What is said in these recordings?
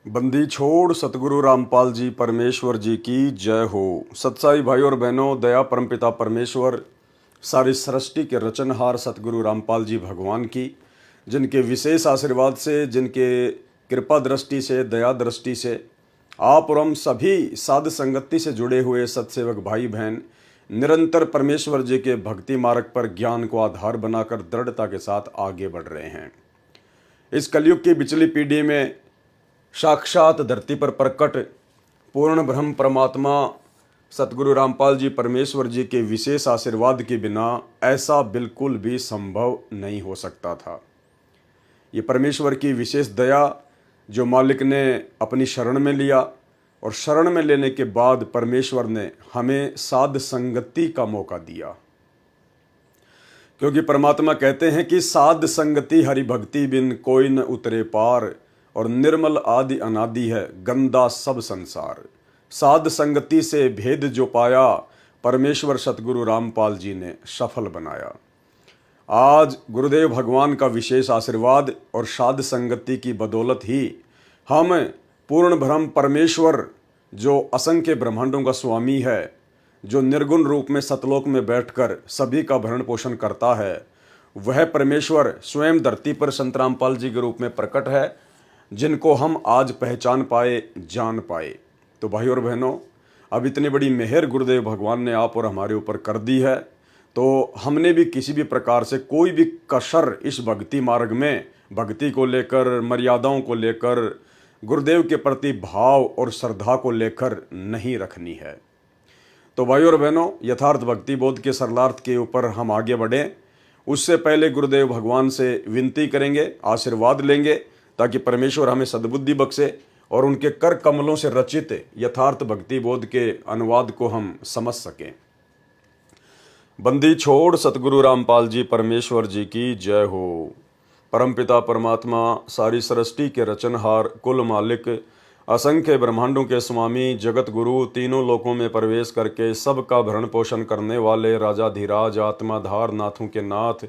बंदी छोड़ सतगुरु रामपाल जी परमेश्वर जी की जय हो। सत्साई भाई और बहनों, दया परमपिता परमेश्वर सारी सृष्टि के रचनहार सतगुरु रामपाल जी भगवान की, जिनके विशेष आशीर्वाद से, जिनके कृपा दृष्टि से, दया दृष्टि से आप और हम सभी साध संगति से जुड़े हुए सत्सेवक भाई बहन निरंतर परमेश्वर जी के भक्ति मार्ग पर ज्ञान को आधार बनाकर दृढ़ता के साथ आगे बढ़ रहे हैं। इस कलयुग की बिचली पीढ़ी में साक्षात धरती पर प्रकट पूर्ण ब्रह्म परमात्मा सतगुरु रामपाल जी परमेश्वर जी के विशेष आशीर्वाद के बिना ऐसा बिल्कुल भी संभव नहीं हो सकता था। ये परमेश्वर की विशेष दया जो मालिक ने अपनी शरण में लिया, और शरण में लेने के बाद परमेश्वर ने हमें साध संगति का मौका दिया, क्योंकि परमात्मा कहते हैं कि साध संगति हरि भक्ति बिन कोई न उतरे पार, और निर्मल आदि अनादि है गंदा सब संसार। साध संगति से भेद जो पाया, परमेश्वर सतगुरु रामपाल जी ने सफल बनाया। आज गुरुदेव भगवान का विशेष आशीर्वाद और साध संगति की बदौलत ही हम पूर्ण ब्रह्म परमेश्वर, जो असंख्य ब्रह्मांडों का स्वामी है, जो निर्गुण रूप में सतलोक में बैठकर सभी का भरण पोषण करता है, वह परमेश्वर स्वयं धरती पर संत रामपाल जी के रूप में प्रकट है, जिनको हम आज पहचान पाए, जान पाए। तो भाई और बहनों, अब इतनी बड़ी मेहर गुरुदेव भगवान ने आप और हमारे ऊपर कर दी है, तो हमने भी किसी भी प्रकार से कोई भी कसर इस भक्ति मार्ग में, भक्ति को लेकर, मर्यादाओं को लेकर, गुरुदेव के प्रति भाव और श्रद्धा को लेकर नहीं रखनी है। तो भाई और बहनों, यथार्थ भक्ति बोध के सरलार्थ के ऊपर हम आगे बढ़ें, उससे पहले गुरुदेव भगवान से विनती करेंगे, आशीर्वाद लेंगे, ताकि परमेश्वर हमें सद्बुद्धि बख्शे और उनके कर कमलों से रचित यथार्थ भक्ति बोध के अनुवाद को हम समझ सकें। बंदी छोड़ सतगुरु रामपाल जी परमेश्वर जी की जय हो। परमपिता परमात्मा सारी सृष्टि के रचनहार, कुल मालिक, असंख्य ब्रह्मांडों के स्वामी, जगत गुरु, तीनों लोकों में प्रवेश करके सबका भरण पोषण करने वाले राजाधिराज, आत्माधार, नाथों के नाथ,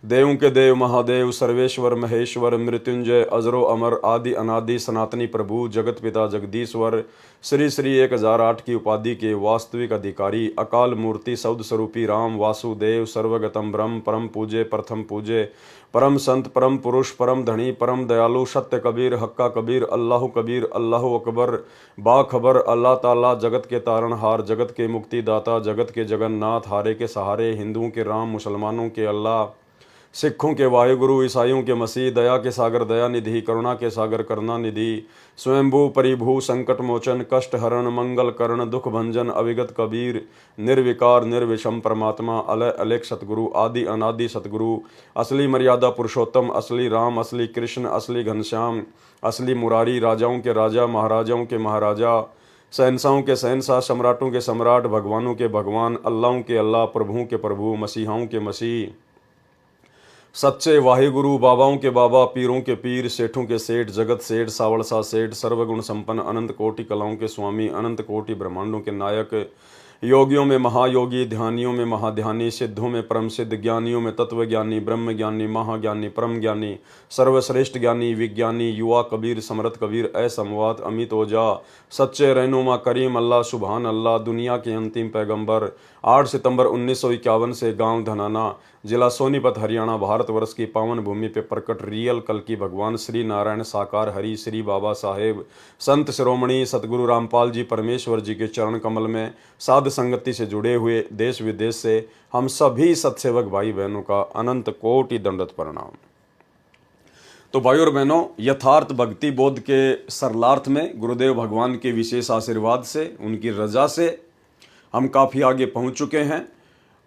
देवों के देव, महादेव, सर्वेश्वर, महेश्वर, मृत्युंजय, अजरो अमर, आदि अनादि, सनातनी प्रभु, जगत पिता जगदीश्वर, श्री श्री 1008 की उपाधि के वास्तविक अधिकारी, अकाल मूर्ति, शब्द स्वरूपी राम, वासुदेव, सर्वगतम ब्रह्म, परम पूजे, प्रथम पूजे, परम संत, परम पुरुष, परम धनी, परम दयालु, सत्य कबीर, हक्का कबीर, कबीर, अल्लाह अकबर, बाखबर, अल्लाह ताला, जगत के तारणहार, जगत के मुक्तिदाता, जगत के जगन्नाथ, हारे के सहारे, हिंदुओं के राम, मुसलमानों के अल्लाह, सिखों के वाहिगुरु, ईसाइयों के मसीह, दया के सागर दया निधि, करुणा के सागर करुणा निधि, स्वयंभू परिभू, संकट मोचन, कष्ट हरण, मंगल करण, दुख भंजन, अविगत कबीर, निर्विकार निर्विषम परमात्मा, अलय अलेख सतगुरु, आदि अनादि सतगुरु, असली मर्यादा पुरुषोत्तम, असली राम, असली कृष्ण, असली घनश्याम, असली मुरारी, राजाओं के राजा, महाराजाओं के महाराजा, शहंशाहों के शहंशाह, सम्राटों के सम्राट, भगवानों के भगवान, अल्लाहों के अल्लाह, प्रभुओं के प्रभु, मसीहाओं के मसीह, सच्चे वाहिगुरु, बाबाओं के बाबा, पीरों के पीर, सेठों के सेठ, जगत सेठ, सावड़सा सेठ, सर्वगुण संपन्न, अनंत कोटि कलाओं के स्वामी, अनंत कोटि ब्रह्मांडों के नायक, योगियों में महायोगी, ध्यानियों में महाध्यानी, सिद्धों में परम सिद्ध, ज्ञानियों में तत्वज्ञानी, ब्रह्म ज्ञानी, महाज्ञानी, परम ज्ञानी, सर्वश्रेष्ठ ज्ञानी, विज्ञानी, युवा कबीर, समरथ कबीर, असमवात, अमित ओझा, सच्चे रहनुमा करीम अल्लाह, सुभान अल्लाह, दुनिया के अंतिम पैगंबर। 8 सितंबर 1951 से गांव धनाना, जिला सोनीपत, हरियाणा, भारतवर्ष की पावन भूमि पे प्रकट रियल कल की भगवान श्री नारायण साकार हरि श्री बाबा साहेब संत शिरोमणि सतगुरु रामपाल जी परमेश्वर जी के चरण कमल में साध संगति से जुड़े हुए देश विदेश से हम सभी सत्सेवक भाई बहनों का अनंत कोटि दंडवत प्रणाम। तो भाई और बहनों, यथार्थ भक्ति बोध के सरलार्थ में गुरुदेव भगवान के विशेष आशीर्वाद से, उनकी रजा से हम काफ़ी आगे पहुंच चुके हैं,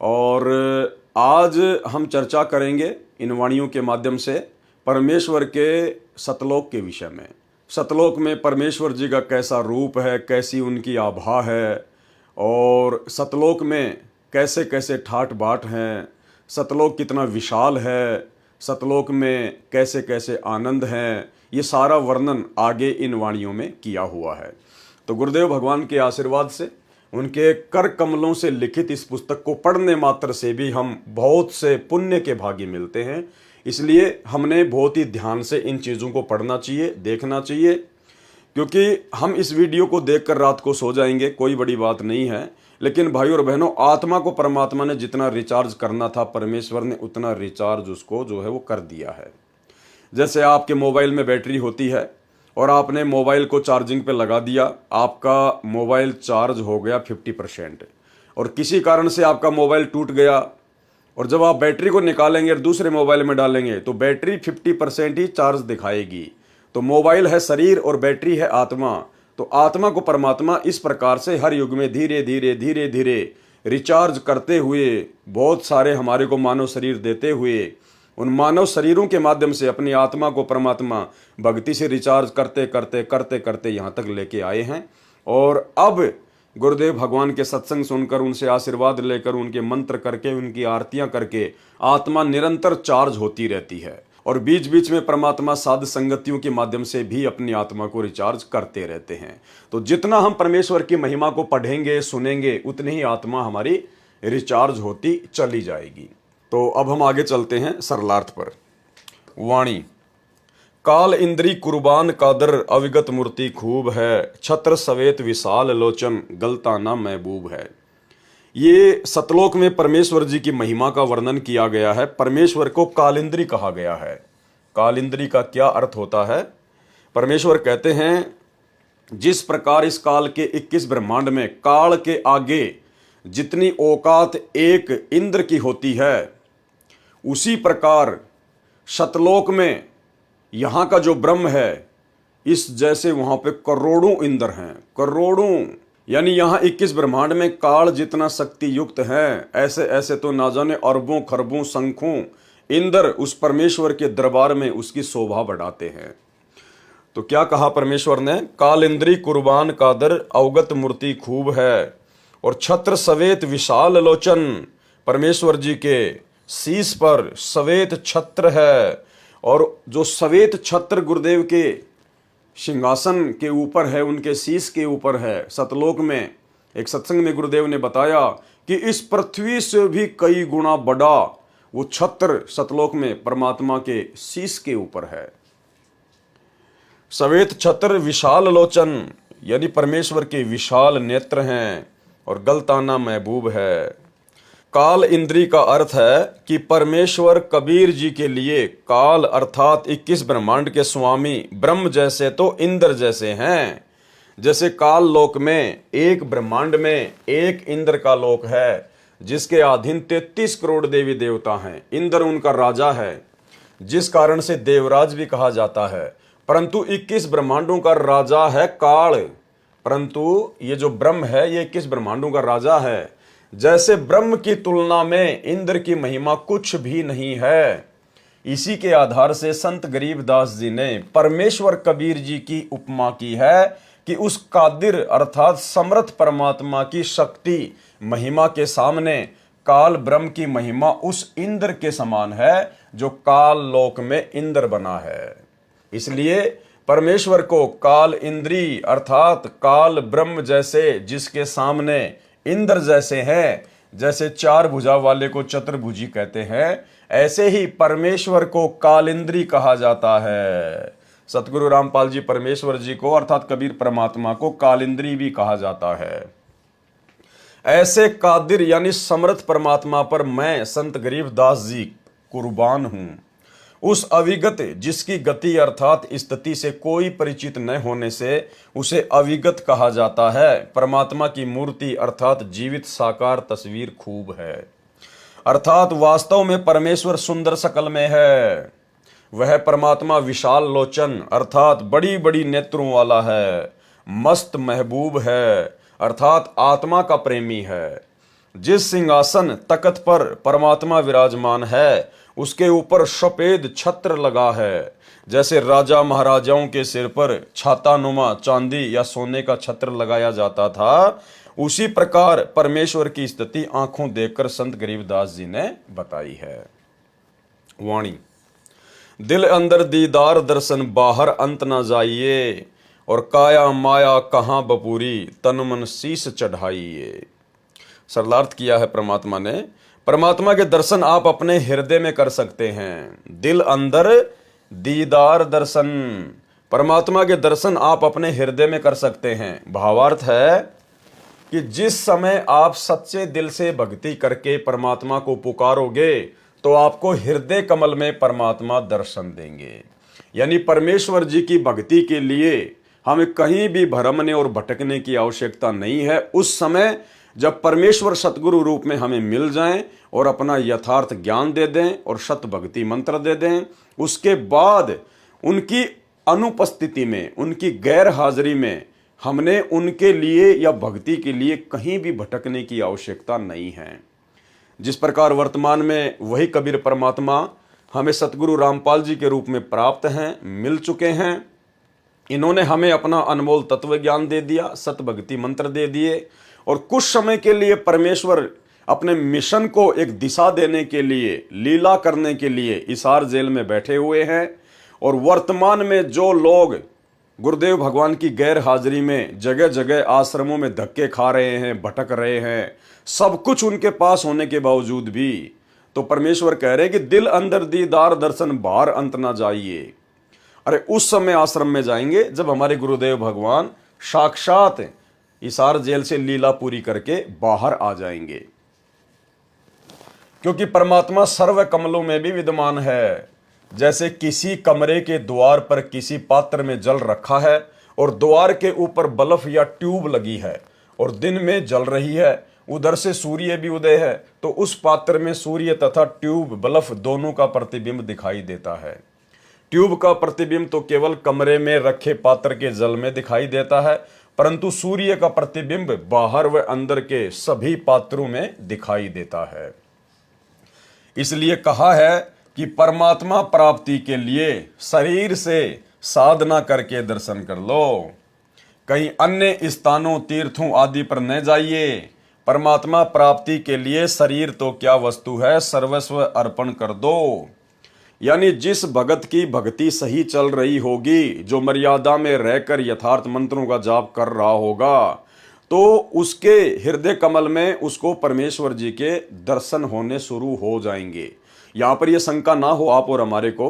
और आज हम चर्चा करेंगे इन वाणियों के माध्यम से परमेश्वर के सतलोक के विषय में। सतलोक में परमेश्वर जी का कैसा रूप है, कैसी उनकी आभा है, और सतलोक में कैसे कैसे ठाट बाट हैं, सतलोक कितना विशाल है, सतलोक में कैसे कैसे आनंद हैं, ये सारा वर्णन आगे इन वाणियों में किया हुआ है। तो गुरुदेव भगवान के आशीर्वाद से, उनके कर कमलों से लिखित इस पुस्तक को पढ़ने मात्र से भी हम बहुत से पुण्य के भागी मिलते हैं। इसलिए हमने बहुत ही ध्यान से इन चीज़ों को पढ़ना चाहिए, देखना चाहिए, क्योंकि हम इस वीडियो को देखकर रात को सो जाएंगे, कोई बड़ी बात नहीं है, लेकिन भाई और बहनों, आत्मा को परमात्मा ने जितना रिचार्ज करना था, परमेश्वर ने उतना रिचार्ज उसको जो है वो कर दिया है। जैसे आपके मोबाइल में बैटरी होती है और आपने मोबाइल को चार्जिंग पे लगा दिया, आपका मोबाइल चार्ज हो गया 50%, और किसी कारण से आपका मोबाइल टूट गया, और जब आप बैटरी को निकालेंगे और दूसरे मोबाइल में डालेंगे तो बैटरी 50% ही चार्ज दिखाएगी। तो मोबाइल है शरीर और बैटरी है आत्मा। तो आत्मा को परमात्मा इस प्रकार से हर युग में धीरे धीरे धीरे धीरे रिचार्ज करते हुए, बहुत सारे हमारे को मानव शरीर देते हुए, उन मानव शरीरों के माध्यम से अपनी आत्मा को परमात्मा भक्ति से रिचार्ज करते करते करते करते यहाँ तक लेके आए हैं। और अब गुरुदेव भगवान के सत्संग सुनकर, उनसे आशीर्वाद लेकर, उनके मंत्र करके, उनकी आरतियां करके आत्मा निरंतर चार्ज होती रहती है। और बीच बीच में परमात्मा साध संगतियों के माध्यम से भी अपनी आत्मा को रिचार्ज करते रहते हैं। तो जितना हम परमेश्वर की महिमा को पढ़ेंगे सुनेंगे, उतनी ही आत्मा हमारी रिचार्ज होती चली जाएगी। तो अब हम आगे चलते हैं सरलार्थ पर। वाणी। काल इंद्री कुर्बान कादर अविगत मूर्ति खूब है, छत्र सवेत विशाल लोचन गलताना महबूब है। ये सतलोक में परमेश्वर जी की महिमा का वर्णन किया गया है। परमेश्वर को कालिंद्री कहा गया है। कालिंद्री का क्या अर्थ होता है? परमेश्वर कहते हैं, जिस प्रकार इस काल के 21 ब्रह्मांड में काल के आगे जितनी औकात एक इंद्र की होती है, उसी प्रकार सतलोक में यहाँ का जो ब्रह्म है, इस जैसे वहाँ पे करोड़ों इंद्र हैं, करोड़ों। यानी यहाँ 21 ब्रह्मांड में काल जितना शक्ति युक्त है, ऐसे ऐसे तो ना जाने अरबों खरबों शंखों इंद्र उस परमेश्वर के दरबार में उसकी शोभा बढ़ाते हैं। तो क्या कहा परमेश्वर ने? काल इंद्री कुर्बान कादर अवगत मूर्ति खूब है, और छत्र सवेत विशाल लोचन। परमेश्वर जी के शीश पर सवेत छत्र है, और जो सवेत छत्र गुरुदेव के सिंहासन के ऊपर है, उनके शीश के ऊपर है। सतलोक में एक सत्संग में गुरुदेव ने बताया कि इस पृथ्वी से भी कई गुना बड़ा वो छत्र सतलोक में परमात्मा के शीश के ऊपर है। सवेत छत्र विशाल लोचन, यानी परमेश्वर के विशाल नेत्र हैं, और गलताना महबूब है। काल इंद्री का अर्थ है कि परमेश्वर कबीर जी के लिए काल अर्थात 21 ब्रह्मांड के स्वामी ब्रह्म जैसे तो इंद्र जैसे हैं। जैसे काल लोक में एक ब्रह्मांड में एक इंद्र का लोक है, जिसके अधीन 33 करोड़ देवी देवता हैं। इंद्र उनका राजा है, जिस कारण से देवराज भी कहा जाता है। परंतु 21 ब्रह्मांडों का राजा है काल, परंतु ये जो ब्रह्म है ये 21 ब्रह्मांडों का राजा है। जैसे ब्रह्म की तुलना में इंद्र की महिमा कुछ भी नहीं है। इसी के आधार से संत गरीबदास जी ने परमेश्वर कबीर जी की उपमा की है कि उस कादिर अर्थात समर्थ परमात्मा की शक्ति महिमा के सामने काल ब्रह्म की महिमा उस इंद्र के समान है जो काल लोक में इंद्र बना है। इसलिए परमेश्वर को काल इंद्री अर्थात काल ब्रह्म जैसे, जिसके सामने इंद्र जैसे हैं, जैसे चार भुजा वाले को चतुर्भुजी कहते हैं, ऐसे ही परमेश्वर को कालिंद्री कहा जाता है। सतगुरु रामपाल जी परमेश्वर जी को अर्थात कबीर परमात्मा को कालिंद्री भी कहा जाता है। ऐसे कादिर यानी समर्थ परमात्मा पर मैं संत गरीबदास जी कुर्बान हूं। उस अविगत जिसकी गति अर्थात स्थिति से कोई परिचित न होने से उसे अविगत कहा जाता है। परमात्मा की मूर्ति अर्थात जीवित साकार तस्वीर खूब है, अर्थात वास्तव में परमेश्वर सुंदर शकल में है। वह परमात्मा विशाल लोचन अर्थात बड़ी बड़ी नेत्रों वाला है, मस्त महबूब है अर्थात आत्मा का प्रेमी है। जिस सिंहासन तख्त पर परमात्मा विराजमान है उसके ऊपर सफेद छत्र लगा है। जैसे राजा महाराजाओं के सिर पर छातानुमा चांदी या सोने का छत्र लगाया जाता था, उसी प्रकार परमेश्वर की स्थिति आंखों देखकर संत गरीबदास जी ने बताई है। वाणी। दिल अंदर दीदार दर्शन बाहर अंत ना जाइए, और काया माया कहाँ बपूरी तन मन शीस चढ़ाइए। सरलार्थ किया है परमात्मा ने। परमात्मा के दर्शन आप अपने हृदय में कर सकते हैं। दिल अंदर दीदार दर्शन, परमात्मा के दर्शन आप अपने हृदय में कर सकते हैं। भावार्थ है कि जिस समय आप सच्चे दिल से भक्ति करके परमात्मा को पुकारोगे तो आपको हृदय कमल में परमात्मा दर्शन देंगे। यानी परमेश्वर जी की भक्ति के लिए हमें कहीं भी भरमने और भटकने की आवश्यकता नहीं है। उस समय जब परमेश्वर सतगुरु रूप में हमें मिल जाएं और अपना यथार्थ ज्ञान दे दें और सत भक्ति मंत्र दे दें, उसके बाद उनकी अनुपस्थिति में, उनकी गैर हाजिरी में हमने उनके लिए या भक्ति के लिए कहीं भी भटकने की आवश्यकता नहीं है। जिस प्रकार वर्तमान में वही कबीर परमात्मा हमें सतगुरु रामपाल जी के रूप में प्राप्त हैं, मिल चुके हैं। इन्होंने हमें अपना अनमोल तत्व ज्ञान दे दिया, सत भक्ति मंत्र दे दिए और कुछ समय के लिए परमेश्वर अपने मिशन को एक दिशा देने के लिए, लीला करने के लिए हिसार जेल में बैठे हुए हैं। और वर्तमान में जो लोग गुरुदेव भगवान की गैर हाजिरी में जगह जगह आश्रमों में धक्के खा रहे हैं, भटक रहे हैं, सब कुछ उनके पास होने के बावजूद भी तो परमेश्वर कह रहे हैं कि दिल अंदर दीदार दर्शन बाहर अंत ना जाइए। अरे उस समय आश्रम में जाएंगे जब हमारे गुरुदेव भगवान साक्षात हिसार जेल से लीला पूरी करके बाहर आ जाएंगे, क्योंकि परमात्मा सर्व कमलों में भी विद्यमान है। जैसे किसी कमरे के द्वार पर किसी पात्र में जल रखा है और द्वार के ऊपर बल्ब या ट्यूब लगी है और दिन में जल रही है, उधर से सूर्य भी उदय है, तो उस पात्र में सूर्य तथा ट्यूब बल्ब दोनों का प्रतिबिंब दिखाई देता है। ट्यूब का प्रतिबिंब तो केवल कमरे में रखे पात्र के जल में दिखाई देता है, परंतु सूर्य का प्रतिबिंब बाहर व अंदर के सभी पात्रों में दिखाई देता है। इसलिए कहा है कि परमात्मा प्राप्ति के लिए शरीर से साधना करके दर्शन कर लो, कहीं अन्य स्थानों, तीर्थों आदि पर न जाइए। परमात्मा प्राप्ति के लिए शरीर तो क्या वस्तु है, सर्वस्व अर्पण कर दो। यानी जिस भगत की भक्ति सही चल रही होगी, जो मर्यादा में रहकर यथार्थ मंत्रों का जाप कर रहा होगा, तो उसके हृदय कमल में उसको परमेश्वर जी के दर्शन होने शुरू हो जाएंगे। यहाँ पर यह शंका ना हो आप और हमारे को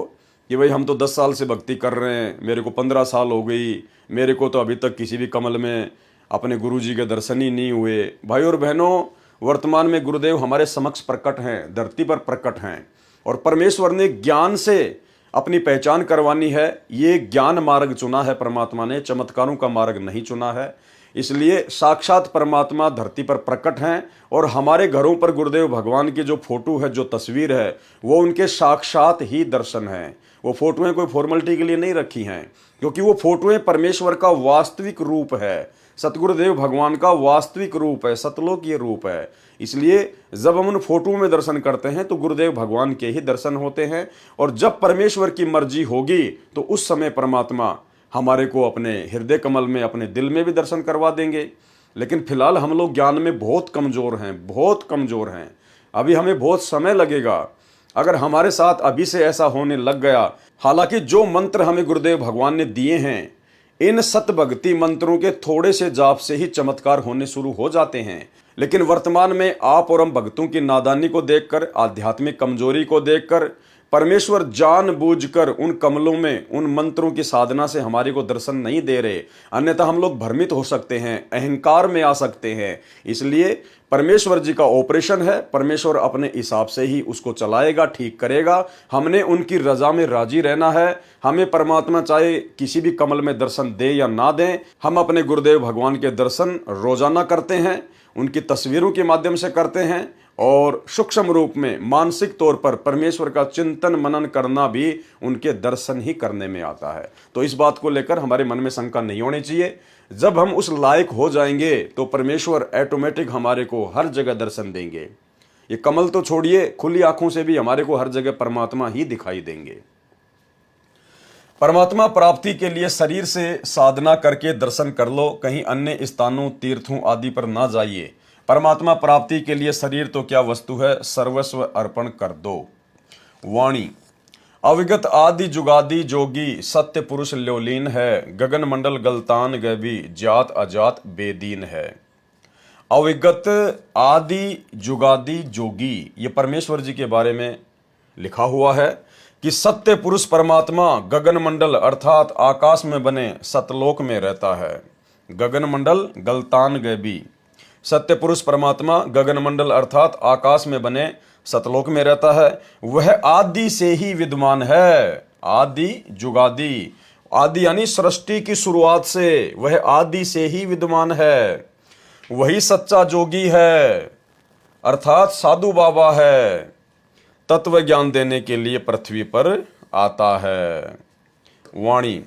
कि भाई हम तो 10 साल से भक्ति कर रहे हैं, मेरे को 15 साल हो गई, मेरे को तो अभी तक किसी भी कमल में अपने गुरु जी के दर्शन ही नहीं हुए। भाई और बहनों, वर्तमान में गुरुदेव हमारे समक्ष प्रकट हैं, धरती पर प्रकट हैं और परमेश्वर ने ज्ञान से अपनी पहचान करवानी है। ये ज्ञान मार्ग चुना है परमात्मा ने, चमत्कारों का मार्ग नहीं चुना है। इसलिए साक्षात परमात्मा धरती पर प्रकट हैं और हमारे घरों पर गुरुदेव भगवान की जो फोटो है, जो तस्वीर है, वो उनके साक्षात ही दर्शन हैं। वो फोटोएं कोई फॉर्मेलिटी के लिए नहीं रखी हैं, क्योंकि वो फोटोएं परमेश्वर का वास्तविक रूप है, सतगुरुदेव भगवान का वास्तविक रूप है, सतलोकीय रूप है। इसलिए जब हम उन फोटो में दर्शन करते हैं तो गुरुदेव भगवान के ही दर्शन होते हैं। और जब परमेश्वर की मर्जी होगी तो उस समय परमात्मा हमारे को अपने हृदय कमल में, अपने दिल में भी दर्शन करवा देंगे। लेकिन फिलहाल हम लोग ज्ञान में बहुत कमज़ोर हैं, बहुत कमज़ोर हैं। अभी हमें बहुत समय लगेगा। अगर हमारे साथ अभी से ऐसा होने लग गया, हालांकि जो मंत्र हमें गुरुदेव भगवान ने दिए हैं, इन सत भक्ति मंत्रों के थोड़े से जाप से ही चमत्कार होने शुरू हो जाते हैं। लेकिन वर्तमान में आप और हम भक्तों की नादानी को देखकर, आध्यात्मिक कमजोरी को देखकर परमेश्वर जानबूझकर उन कमलों में, उन मंत्रों की साधना से हमारे को दर्शन नहीं दे रहे। अन्यथा हम लोग भ्रमित हो सकते हैं, अहंकार में आ सकते हैं। इसलिए परमेश्वर जी का ऑपरेशन है, परमेश्वर अपने हिसाब से ही उसको चलाएगा, ठीक करेगा। हमने उनकी रजा में राजी रहना है। हमें परमात्मा चाहे किसी भी कमल में दर्शन दे या ना दें, हम अपने गुरुदेव भगवान के दर्शन रोजाना करते हैं, उनकी तस्वीरों के माध्यम से करते हैं और सूक्ष्म रूप में मानसिक तौर पर परमेश्वर का चिंतन मनन करना भी उनके दर्शन ही करने में आता है। तो इस बात को लेकर हमारे मन में शंका नहीं होनी चाहिए। जब हम उस लायक हो जाएंगे तो परमेश्वर ऑटोमेटिक हमारे को हर जगह दर्शन देंगे। ये कमल तो छोड़िए, खुली आंखों से भी हमारे को हर जगह परमात्मा ही दिखाई देंगे। परमात्मा प्राप्ति के लिए शरीर से साधना करके दर्शन कर लो, कहीं अन्य स्थानों, तीर्थों आदि पर ना जाइए। परमात्मा प्राप्ति के लिए शरीर तो क्या वस्तु है, सर्वस्व अर्पण कर दो। वाणी अविगत आदि जुगादि जोगी, सत्य पुरुष ल्योलीन है, गगन मंडल गलतान गैबी, जात अजात बेदीन है। अविगत आदि जुगादि जोगी, ये परमेश्वर जी के बारे में लिखा हुआ है कि सत्य पुरुष परमात्मा गगन मंडल अर्थात आकाश में बने सतलोक में रहता है। गगन मंडल गलतान गैबी, सत्य पुरुष परमात्मा गगन मंडल अर्थात आकाश में बने सतलोक में रहता है। वह आदि से ही विद्यमान है, आदि जुगादि, आदि यानी सृष्टि की शुरुआत से वह आदि से ही विद्यमान है। वही सच्चा जोगी है अर्थात साधु बाबा है, तत्व ज्ञान देने के लिए पृथ्वी पर आता है। वाणी,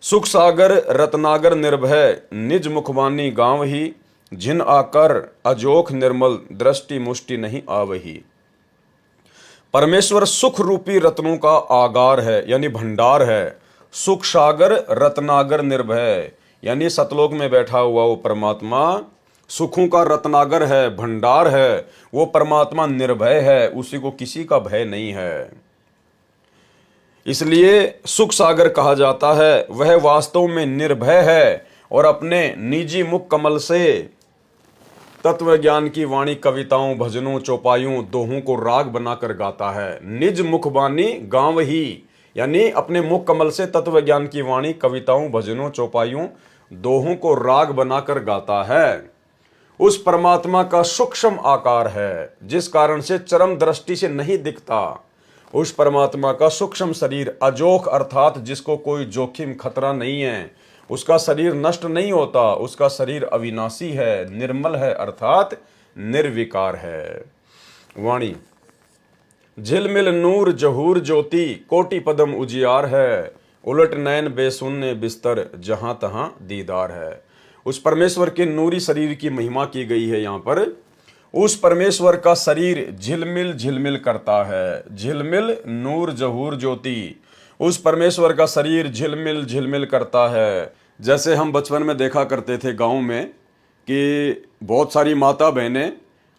सुख सागर रत्नागर निर्भय, निज मुखबानी गांव ही, जिन आकर अजोख निर्मल, दृष्टि मुष्टि नहीं आवही। परमेश्वर सुख रूपी रत्नों का आगार है यानी भंडार है। सुख सागर रत्नागर निर्भय यानी सतलोक में बैठा हुआ वो परमात्मा सुखों का रत्नागर है, भंडार है। वो परमात्मा निर्भय है, उसी को किसी का भय नहीं है, इसलिए सुख सागर कहा जाता है। वह वास्तव में निर्भय है और अपने निजी मुख कमल से तत्व ज्ञान की वाणी कविताओं, भजनों, चौपाइयों, दोहों को राग बनाकर गाता है। निज मुखबानी गांव ही यानी अपने मुख कमल से तत्व ज्ञान की वाणी कविताओं, भजनों, चौपाइयों, दोहों को राग बनाकर गाता है। उस परमात्मा का सूक्ष्म आकार है जिस कारण से चरम दृष्टि से नहीं दिखता। उस परमात्मा का सूक्ष्म शरीर अजोख अर्थात जिसको कोई जोखिम खतरा नहीं है, उसका शरीर नष्ट नहीं होता, उसका शरीर अविनाशी है, निर्मल है अर्थात निर्विकार है। वाणी, झिलमिल नूर जहूर ज्योति, कोटि पदम उजियार है, उलट नैन बेसुन्ने बिस्तर, जहां तहां दीदार है। उस परमेश्वर के नूरी शरीर की महिमा की गई है यहाँ पर। उस परमेश्वर का शरीर झिलमिल झिलमिल करता है, झिलमिल नूर जहूर ज्योति, उस परमेश्वर का शरीर झिलमिल झिलमिल करता है। जैसे हम बचपन में देखा करते थे गांव में कि बहुत सारी माता बहनें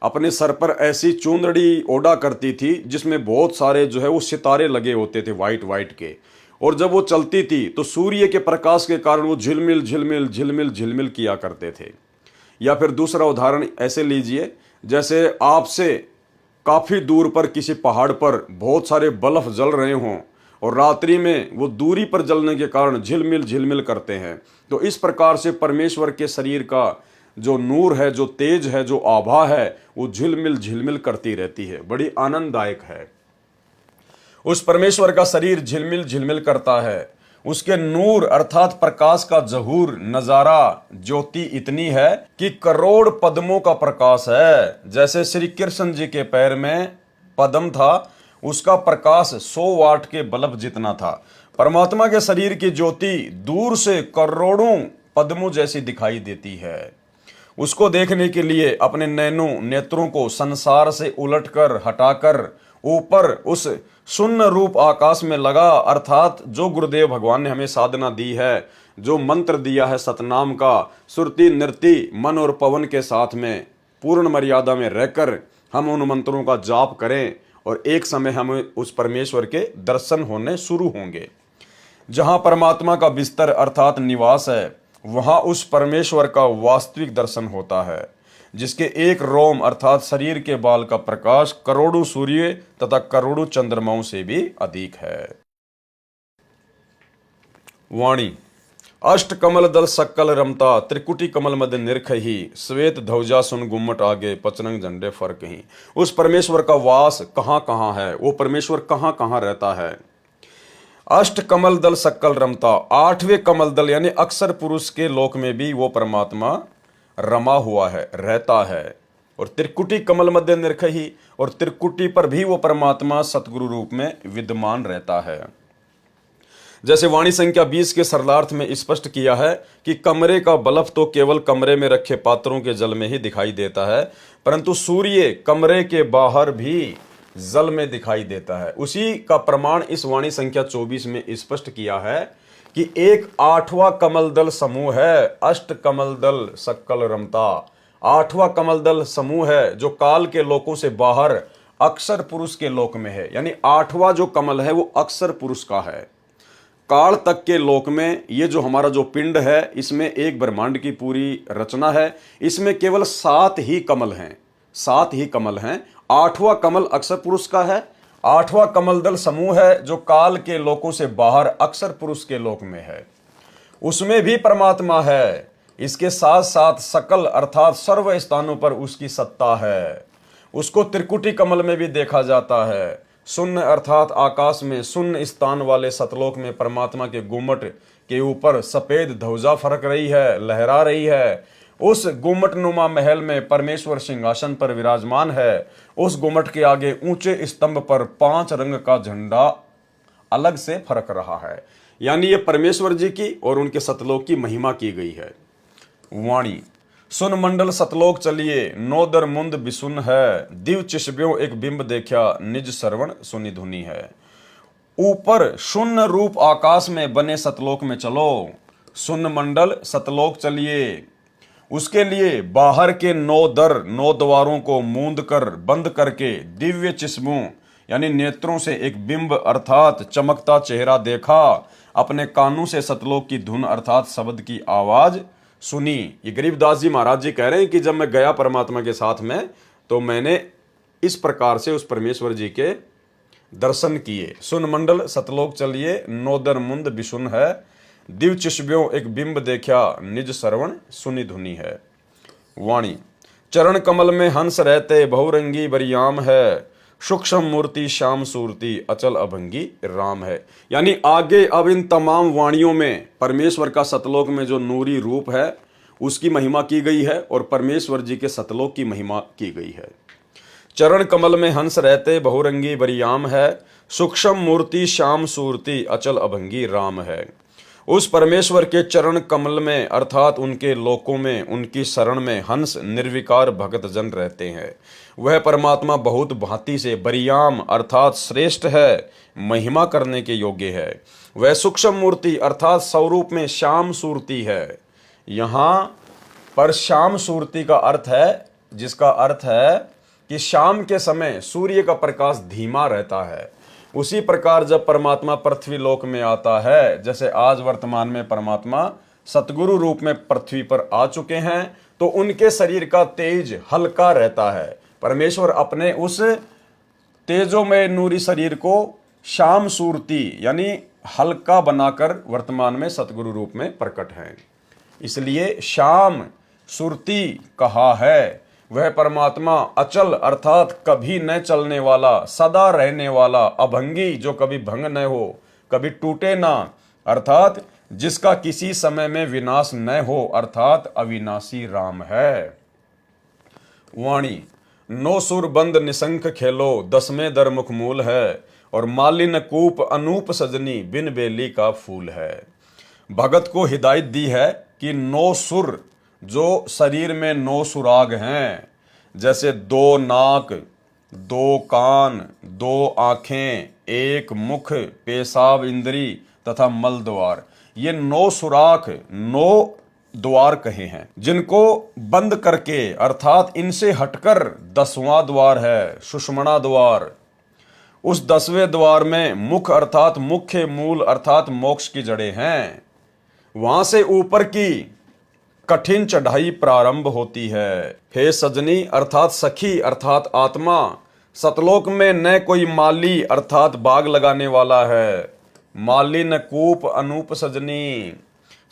अपने सर पर ऐसी चुंदड़ी ओढ़ा करती थी जिसमें बहुत सारे जो है वो सितारे लगे होते थे वाइट वाइट के, और जब वो चलती थी तो सूर्य के प्रकाश के कारण वो झिलमिल झिलमिल झिलमिल झिलमिल किया करते थे। या फिर दूसरा उदाहरण ऐसे लीजिए, जैसे आपसे काफ़ी दूर पर किसी पहाड़ पर बहुत सारे बल्ब जल रहे हों और रात्रि में वो दूरी पर जलने के कारण झिलमिल झिलमिल करते हैं। तो इस प्रकार से परमेश्वर के शरीर का जो नूर है, जो तेज है, जो आभा है, वो झिलमिल झिलमिल करती रहती है, बड़ी आनंददायक है। उस परमेश्वर का शरीर झिलमिल झिलमिल करता है। उसके नूर अर्थात प्रकाश का जहूर नजारा ज्योति इतनी है कि करोड़ पद्मों का प्रकाश है। जैसे श्री कृष्ण जी के पैर में पद्म था, उसका प्रकाश 100 वाट के बल्ब जितना था। परमात्मा के शरीर की ज्योति दूर से करोड़ों पद्मों जैसी दिखाई देती है। उसको देखने के लिए अपने नेत्रों को संसार से उलटकर हटाकर ऊपर उस शून्य रूप आकाश में लगा, अर्थात जो गुरुदेव भगवान ने हमें साधना दी है, जो मंत्र दिया है सतनाम का, सुरति नृति मन और पवन के साथ में पूर्ण मर्यादा में रहकर हम उन मंत्रों का जाप करें और एक समय हमें उस परमेश्वर के दर्शन होने शुरू होंगे। जहां परमात्मा का बिस्तर अर्थात निवास है, वहां उस परमेश्वर का वास्तविक दर्शन होता है, जिसके एक रोम अर्थात शरीर के बाल का प्रकाश करोड़ों सूर्य तथा करोड़ों चंद्रमाओं से भी अधिक है। वाणी, अष्ट कमल दल सक्कल रमता, त्रिकुटी कमल मद निरखही, श्वेत ध्वजा सुन गुम्मट आगे, पचरंग झंडे फर्क ही। उस परमेश्वर का वास कहाँ कहाँ है, वो परमेश्वर कहाँ कहाँ रहता है। अष्ट कमल दल सक्कल रमता, 8वें कमल दल यानी अक्षर पुरुष के लोक में भी वो परमात्मा रमा हुआ है, रहता है। और त्रिकुटी कमल मध्य निरखही, और त्रिकुटी पर भी वो परमात्मा सतगुरु रूप में विद्यमान रहता है। जैसे वाणी संख्या 20 के सरलार्थ में स्पष्ट किया है कि कमरे का बल्ब तो केवल कमरे में रखे पात्रों के जल में ही दिखाई देता है, परंतु सूर्य कमरे के बाहर भी जल में दिखाई देता है। उसी का प्रमाण इस वाणी संख्या 24 में स्पष्ट किया है कि एक 8वां कमल दल समूह है, अष्ट कमल दल सक्कल रमता। 8वां कमल दल समूह है जो काल के लोकों से बाहर अक्षर पुरुष के लोक में है, यानी 8वां जो कमल है वो अक्षर पुरुष का है। काल तक के लोक में ये जो हमारा जो पिंड है, इसमें एक ब्रह्मांड की पूरी रचना है, इसमें केवल 7 ही कमल हैं, 7 ही कमल हैं। 8वां कमल अक्षर पुरुष का है आठवां कमल दल समूह है जो काल के लोकों से बाहर अक्सर पुरुष के लोक में है, उसमें भी परमात्मा है। इसके साथ साथ सकल अर्थात सर्व स्थानों पर उसकी सत्ता है। उसको त्रिकुटी कमल में भी देखा जाता है। शून्य अर्थात आकाश में शून्य स्थान वाले सतलोक में परमात्मा के गुम्मट के ऊपर सफेद ध्वजा फरक रही है, लहरा रही है। उस गुम्मट नुमा महल में परमेश्वर सिंहासन पर विराजमान है। उस गुम्मट के आगे ऊंचे स्तंभ पर 5 रंग का झंडा अलग से फरक रहा है। यानी ये परमेश्वर जी की और उनके सतलोक की महिमा की गई है। वाणी सुन मंडल सतलोक चलिए, नोदर मुंद बिसुन है, दिव चिशब्यों एक बिंब देखा, निज श्रवण सुनि धुनी है। ऊपर शून्य रूप आकाश में बने सतलोक में चलो, शून्य मंडल सतलोक चलिए। उसके लिए बाहर के 9 दर 9 द्वारों को मूंद कर बंद करके दिव्य चिश्मों यानी नेत्रों से एक बिंब अर्थात चमकता चेहरा देखा, अपने कानों से सतलोक की धुन अर्थात शब्द की आवाज सुनी। ये गरीबदास जी महाराज जी कह रहे हैं कि जब मैं गया परमात्मा के साथ में तो मैंने इस प्रकार से उस परमेश्वर जी के दर्शन किए। सुन मंडल सतलोक चलिए, नोदर मुंद बिशुन है, दिव चिशब्यों एक बिंब देखा, निज श्रवण सुनि धुनी है। वाणी चरण कमल में हंस रहते, बहुरंगी बरियाम है, सूक्ष्म मूर्ति श्याम सूरती, अचल अभंगी राम है। यानी आगे अब इन तमाम वाणियों में परमेश्वर का सतलोक में जो नूरी रूप है उसकी महिमा की गई है और परमेश्वर जी के सतलोक की महिमा की गई है। चरण कमल में हंस रहते, बहुरंगी बरियाम है, सूक्ष्म मूर्ति श्याम सूरती, अचल अभंगी राम है। उस परमेश्वर के चरण कमल में अर्थात उनके लोकों में उनकी शरण में हंस निर्विकार भगत जन रहते हैं। वह परमात्मा बहुत भांति से बरियाम अर्थात श्रेष्ठ है, महिमा करने के योग्य है। वह सूक्ष्म मूर्ति अर्थात स्वरूप में श्याम सूरती है। यहाँ पर श्याम सूरती का अर्थ है, जिसका अर्थ है कि शाम के समय सूर्य का प्रकाश धीमा रहता है। उसी प्रकार जब परमात्मा पृथ्वी लोक में आता है, जैसे आज वर्तमान में परमात्मा सतगुरु रूप में पृथ्वी पर आ चुके हैं, तो उनके शरीर का तेज हल्का रहता है। परमेश्वर अपने उस तेजोमय नूरी शरीर को श्याम सूरती यानी हल्का बनाकर वर्तमान में सतगुरु रूप में प्रकट हैं। इसलिए श्याम सूरती कहा है। वह परमात्मा अचल अर्थात कभी न चलने वाला, सदा रहने वाला, अभंगी जो कभी भंग न हो, कभी टूटे ना, अर्थात जिसका किसी समय में विनाश न हो, अर्थात अविनाशी राम है। वाणी 9 सुर बंद निशंक खेलो, 10वें दर मुख मूल है, और मालिन कूप अनूप सजनी, बिन बेली का फूल है। भगत को हिदायत दी है कि 9 सुर जो शरीर में 9 सुराग हैं, जैसे 2 नाक, 2 कान, 2 आंखें, 1 मुख, पेशाब इंद्री तथा मल द्वार, ये 9 सुराख 9 द्वार कहे हैं, जिनको बंद करके अर्थात इनसे हटकर 10वां द्वार है सुषुम्ना द्वार। उस 10वें द्वार में मुख अर्थात मुख्य मूल अर्थात मोक्ष की जड़ें हैं। वहां से ऊपर की कठिन चढ़ाई प्रारंभ होती है। हे सजनी अर्थात सखी अर्थात आत्मा, सतलोक में न कोई माली अर्थात बाग लगाने वाला है। माली न कूप अनूप सजनी,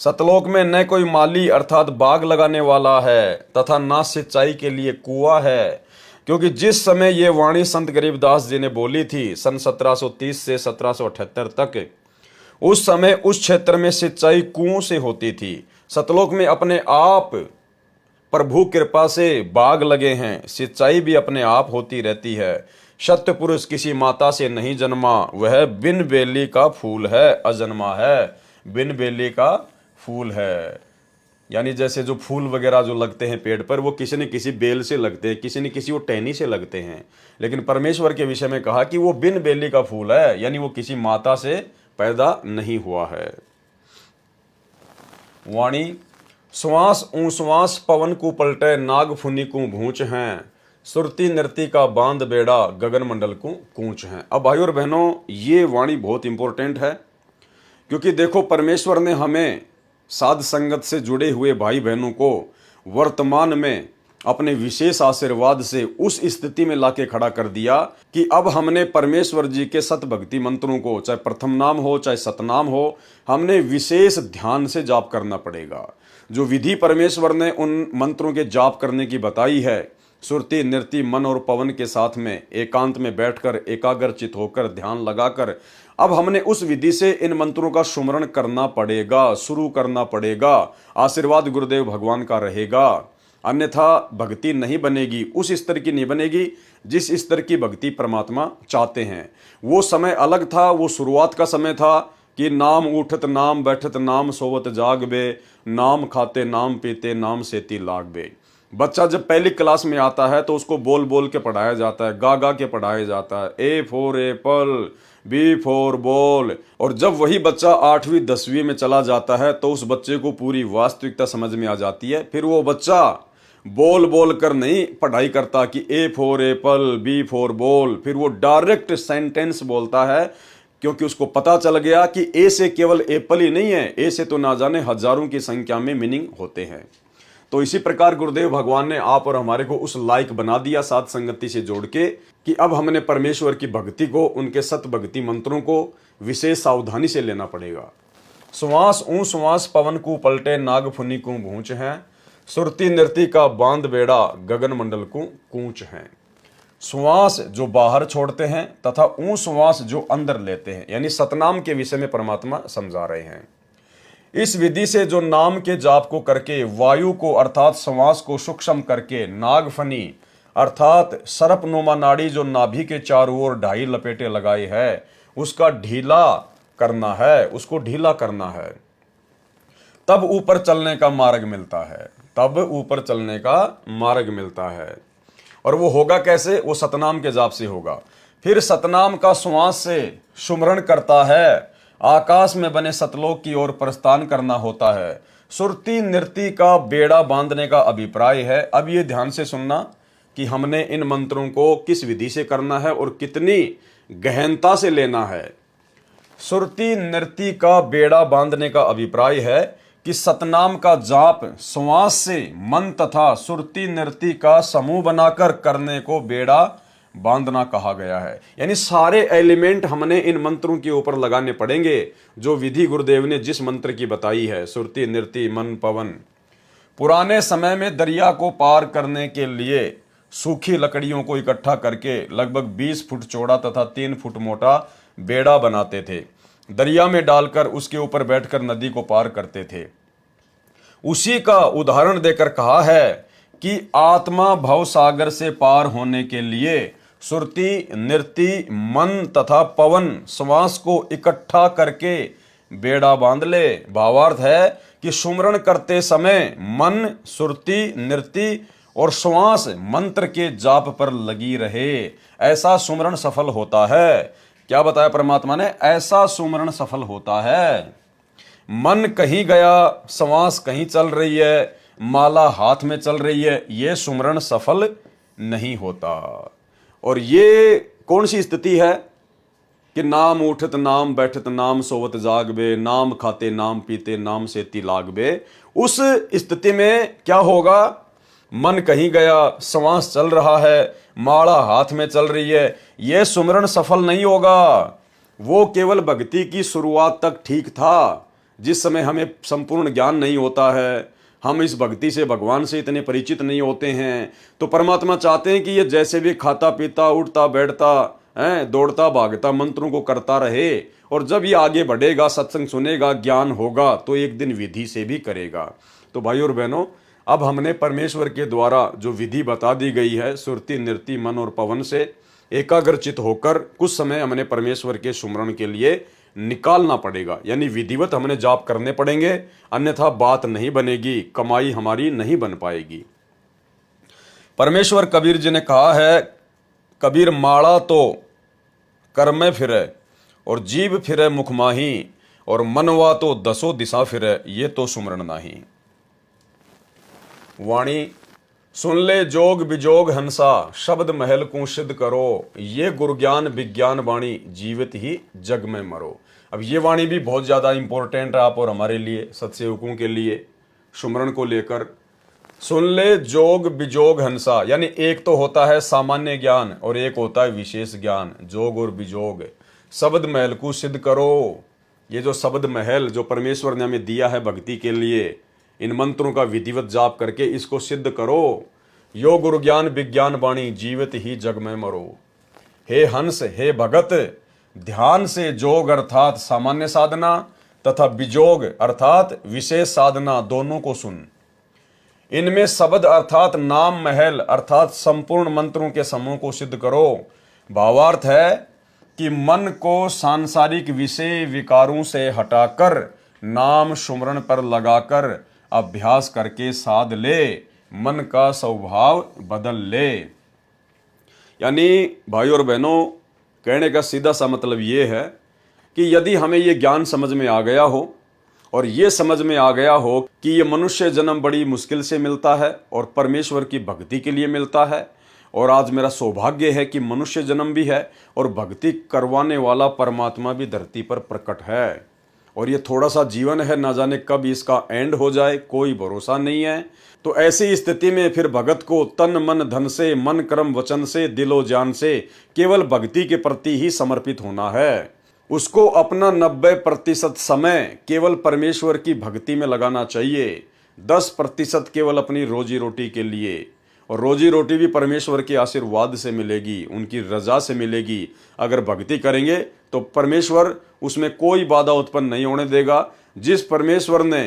सतलोक में न कोई माली अर्थात बाग लगाने वाला है तथा ना सिंचाई के लिए कुआं है। क्योंकि जिस समय ये वाणी संत गरीबदास जी ने बोली थी सन 1730 से 1778 तक, उस समय उस क्षेत्र में सिंचाई कुओं से होती थी। सतलोक में अपने आप प्रभु कृपा से बाग लगे हैं, सिंचाई भी अपने आप होती रहती है। सत्य पुरुष किसी माता से नहीं जन्मा, वह बिन बेली का फूल है, अजन्मा है, बिन बेली का फूल है। यानी जैसे जो फूल वगैरह जो लगते हैं पेड़ पर, वो किसी न किसी बेल से लगते हैं, किसी न किसी वो टहनी से लगते हैं। लेकिन परमेश्वर के विषय में कहा कि वो बिन बेली का फूल है, यानी वो किसी माता से पैदा नहीं हुआ है। वाणी श्वास ऊश्वास पवन को पलटे, नाग फुनी को भूंच हैं, सुरती नृति का बांध बेड़ा, गगन मंडल को कूच हैं। अब भाई और बहनों, ये वाणी बहुत इंपॉर्टेंट है, क्योंकि देखो परमेश्वर ने हमें साध संगत से जुड़े हुए भाई बहनों को वर्तमान में अपने विशेष आशीर्वाद से उस स्थिति में लाके खड़ा कर दिया कि अब हमने परमेश्वर जी के सत भक्ति मंत्रों को, चाहे प्रथम नाम हो चाहे सतनाम हो, हमने विशेष ध्यान से जाप करना पड़ेगा। जो विधि परमेश्वर ने उन मंत्रों के जाप करने की बताई है, सुरति नृति मन और पवन के साथ में एकांत में बैठकर एकाग्रचित होकर ध्यान लगाकर, अब हमने उस विधि से इन मंत्रों का सुमरण करना पड़ेगा, शुरू करना पड़ेगा। आशीर्वाद गुरुदेव भगवान का रहेगा, अन्यथा भक्ति नहीं बनेगी, उस स्तर की नहीं बनेगी जिस स्तर की भक्ति परमात्मा चाहते हैं। वो समय अलग था, वो शुरुआत का समय था कि नाम उठत नाम बैठत नाम सोवत जागबे, नाम खाते नाम पीते नाम सेती लागबे। बच्चा जब पहली क्लास में आता है तो उसको बोल बोल के पढ़ाया जाता है, गा गा के पढ़ाया जाता है, A for apple, B for ball. और जब वही बच्चा 8वीं 10वीं में चला जाता है तो उस बच्चे को पूरी वास्तविकता समझ में आ जाती है। फिर वो बच्चा बोल बोल कर नहीं पढ़ाई करता कि A for apple, B for ball, फिर वो डायरेक्ट सेंटेंस बोलता है, क्योंकि उसको पता चल गया कि ए से केवल एप्पल ही नहीं है, ए से तो ना जाने हजारों की संख्या में मीनिंग होते हैं। तो इसी प्रकार गुरुदेव भगवान ने आप और हमारे को उस लायक बना दिया साध संगति से जोड़ के कि अब हमने परमेश्वर की भक्ति को, उनके सत भक्ति मंत्रों को विशेष सावधानी से लेना पड़ेगा। श्वास ऊ श्वास पवन को पलटे नाग फुनी को भूंच है, सुरती नृति का बांध बेड़ा गगन मंडल को कूच है। श्वास जो बाहर छोड़ते हैं तथा ऊ श्वास जो अंदर लेते हैं, यानी सतनाम के विषय में परमात्मा समझा रहे हैं। इस विधि से जो नाम के जाप को करके वायु को अर्थात श्वास को सूक्ष्म करके नागफनी अर्थात सर्पनुमा नाड़ी जो नाभि के चारों ओर 2.5 लपेटे लगाए है, उसका ढीला करना है, उसको ढीला करना है, तब ऊपर चलने का मार्ग मिलता है, तब ऊपर चलने का मार्ग मिलता है। और वो होगा कैसे? वो सतनाम के जाप से होगा। फिर सतनाम का श्वास से सुमरण करता है, आकाश में बने सतलोक की ओर प्रस्थान करना होता है। सुरती नृति का बेड़ा बांधने का अभिप्राय है। अब ये ध्यान से सुनना कि हमने इन मंत्रों को किस विधि से करना है और कितनी गहनता से लेना है। सुरती नृति का बेड़ा बांधने का अभिप्राय है कि सतनाम का जाप श्वास से मन तथा सुरती नृति का समूह बनाकर करने को बेड़ा बांधना कहा गया है। यानी सारे एलिमेंट हमने इन मंत्रों के ऊपर लगाने पड़ेंगे जो विधि गुरुदेव ने जिस मंत्र की बताई है, सुरती नृति मन पवन। पुराने समय में दरिया को पार करने के लिए सूखी लकड़ियों को इकट्ठा करके लगभग 20 फुट चौड़ा तथा 3 फुट मोटा बेड़ा बनाते थे, दरिया में डालकर उसके ऊपर बैठकर नदी को पार करते थे। उसी का उदाहरण देकर कहा है कि आत्मा भव सागर से पार होने के लिए सुरती नृति मन तथा पवन श्वास को इकट्ठा करके बेड़ा बांध ले। भावार्थ है कि सुमरण करते समय मन सुरती नृति और श्वास मंत्र के जाप पर लगी रहे, ऐसा सुमरण सफल होता है। क्या बताया परमात्मा ने? ऐसा सुमरण सफल होता है। मन कहीं गया, श्वास कहीं चल रही है, माला हाथ में चल रही है, ये सुमरण सफल नहीं होता। और ये कौन सी स्थिति है कि नाम उठत नाम बैठत नाम सोवत जागबे, नाम खाते नाम पीते नाम सेती लागबे। उस स्थिति में क्या होगा? मन कहीं गया, श्वास चल रहा है, माला हाथ में चल रही है, यह सुमरण सफल नहीं होगा। वो केवल भक्ति की शुरुआत तक ठीक था, जिस समय हमें संपूर्ण ज्ञान नहीं होता है, हम इस भक्ति से भगवान से इतने परिचित नहीं होते हैं। तो परमात्मा चाहते हैं कि ये जैसे भी खाता पीता उठता बैठता है, दौड़ता भागता मंत्रों को करता रहे, और जब ये आगे बढ़ेगा, सत्संग सुनेगा, ज्ञान होगा, तो एक दिन विधि से भी करेगा। तो भाई और बहनों, अब हमने परमेश्वर के द्वारा जो विधि बता दी गई है, सुरती नृति मन और पवन से एकाग्रचित होकर कुछ समय हमने परमेश्वर के सुमरण के लिए निकालना पड़ेगा। यानी विधिवत हमने जाप करने पड़ेंगे, अन्यथा बात नहीं बनेगी, कमाई हमारी नहीं बन पाएगी। परमेश्वर कबीर जी ने कहा है, कबीर माड़ा तो कर में फिरे और जीव फिरे मुख माही, और मनवा तो 10 दिशा फिरे, ये तो सुमरण नाही। वाणी सुन ले जोग बिजोग हंसा, शब्द महल को सिद्ध करो, ये गुरज्ञान विज्ञान वाणी, जीवित ही जग में मरो। अब ये वाणी भी बहुत ज़्यादा इंपॉर्टेंट है आप और हमारे लिए, सत्सेवकों के लिए, सुमरण को लेकर। सुन ले जोग बिजोग हंसा, यानी एक तो होता है सामान्य ज्ञान और एक होता है विशेष ज्ञान। जोग और बिजोग, शब्द महल को सिद्ध करो। ये जो शब्द महल जो परमेश्वर ने हमें दिया है भक्ति के लिए, इन मंत्रों का विधिवत जाप करके इसको सिद्ध करो। यो गुरु ज्ञान विज्ञान वाणी, जीवित ही जग में मरो। हे हंस, हे भगत, ध्यान से जोग अर्थात सामान्य साधना तथा बिजोग अर्थात विशेष साधना दोनों को सुन। इनमें शब्द अर्थात नाम महल अर्थात संपूर्ण मंत्रों के समूह को सिद्ध करो। भावार्थ है कि मन को सांसारिक विषय विकारों से हटाकर नाम सुमरण पर लगाकर अभ्यास करके साध ले, मन का स्वभाव बदल ले। यानी भाई और बहनों, कहने का सीधा सा मतलब ये है कि यदि हमें ये ज्ञान समझ में आ गया हो और ये समझ में आ गया हो कि ये मनुष्य जन्म बड़ी मुश्किल से मिलता है और परमेश्वर की भक्ति के लिए मिलता है, और आज मेरा सौभाग्य है कि मनुष्य जन्म भी है और भक्ति करवाने वाला परमात्मा भी धरती पर प्रकट है, और ये थोड़ा सा जीवन है, ना जाने कब इसका एंड हो जाए, कोई भरोसा नहीं है। तो ऐसी स्थिति में फिर भगत को तन मन धन से, मन कर्म वचन से, दिलो जान से केवल भक्ति के प्रति ही समर्पित होना है। उसको अपना 90% समय केवल परमेश्वर की भक्ति में लगाना चाहिए, 10% केवल अपनी रोजी रोटी के लिए, और रोजी रोटी भी परमेश्वर के आशीर्वाद से मिलेगी, उनकी रजा से मिलेगी। अगर भक्ति करेंगे तो परमेश्वर उसमें कोई बाधा उत्पन्न नहीं होने देगा। जिस परमेश्वर ने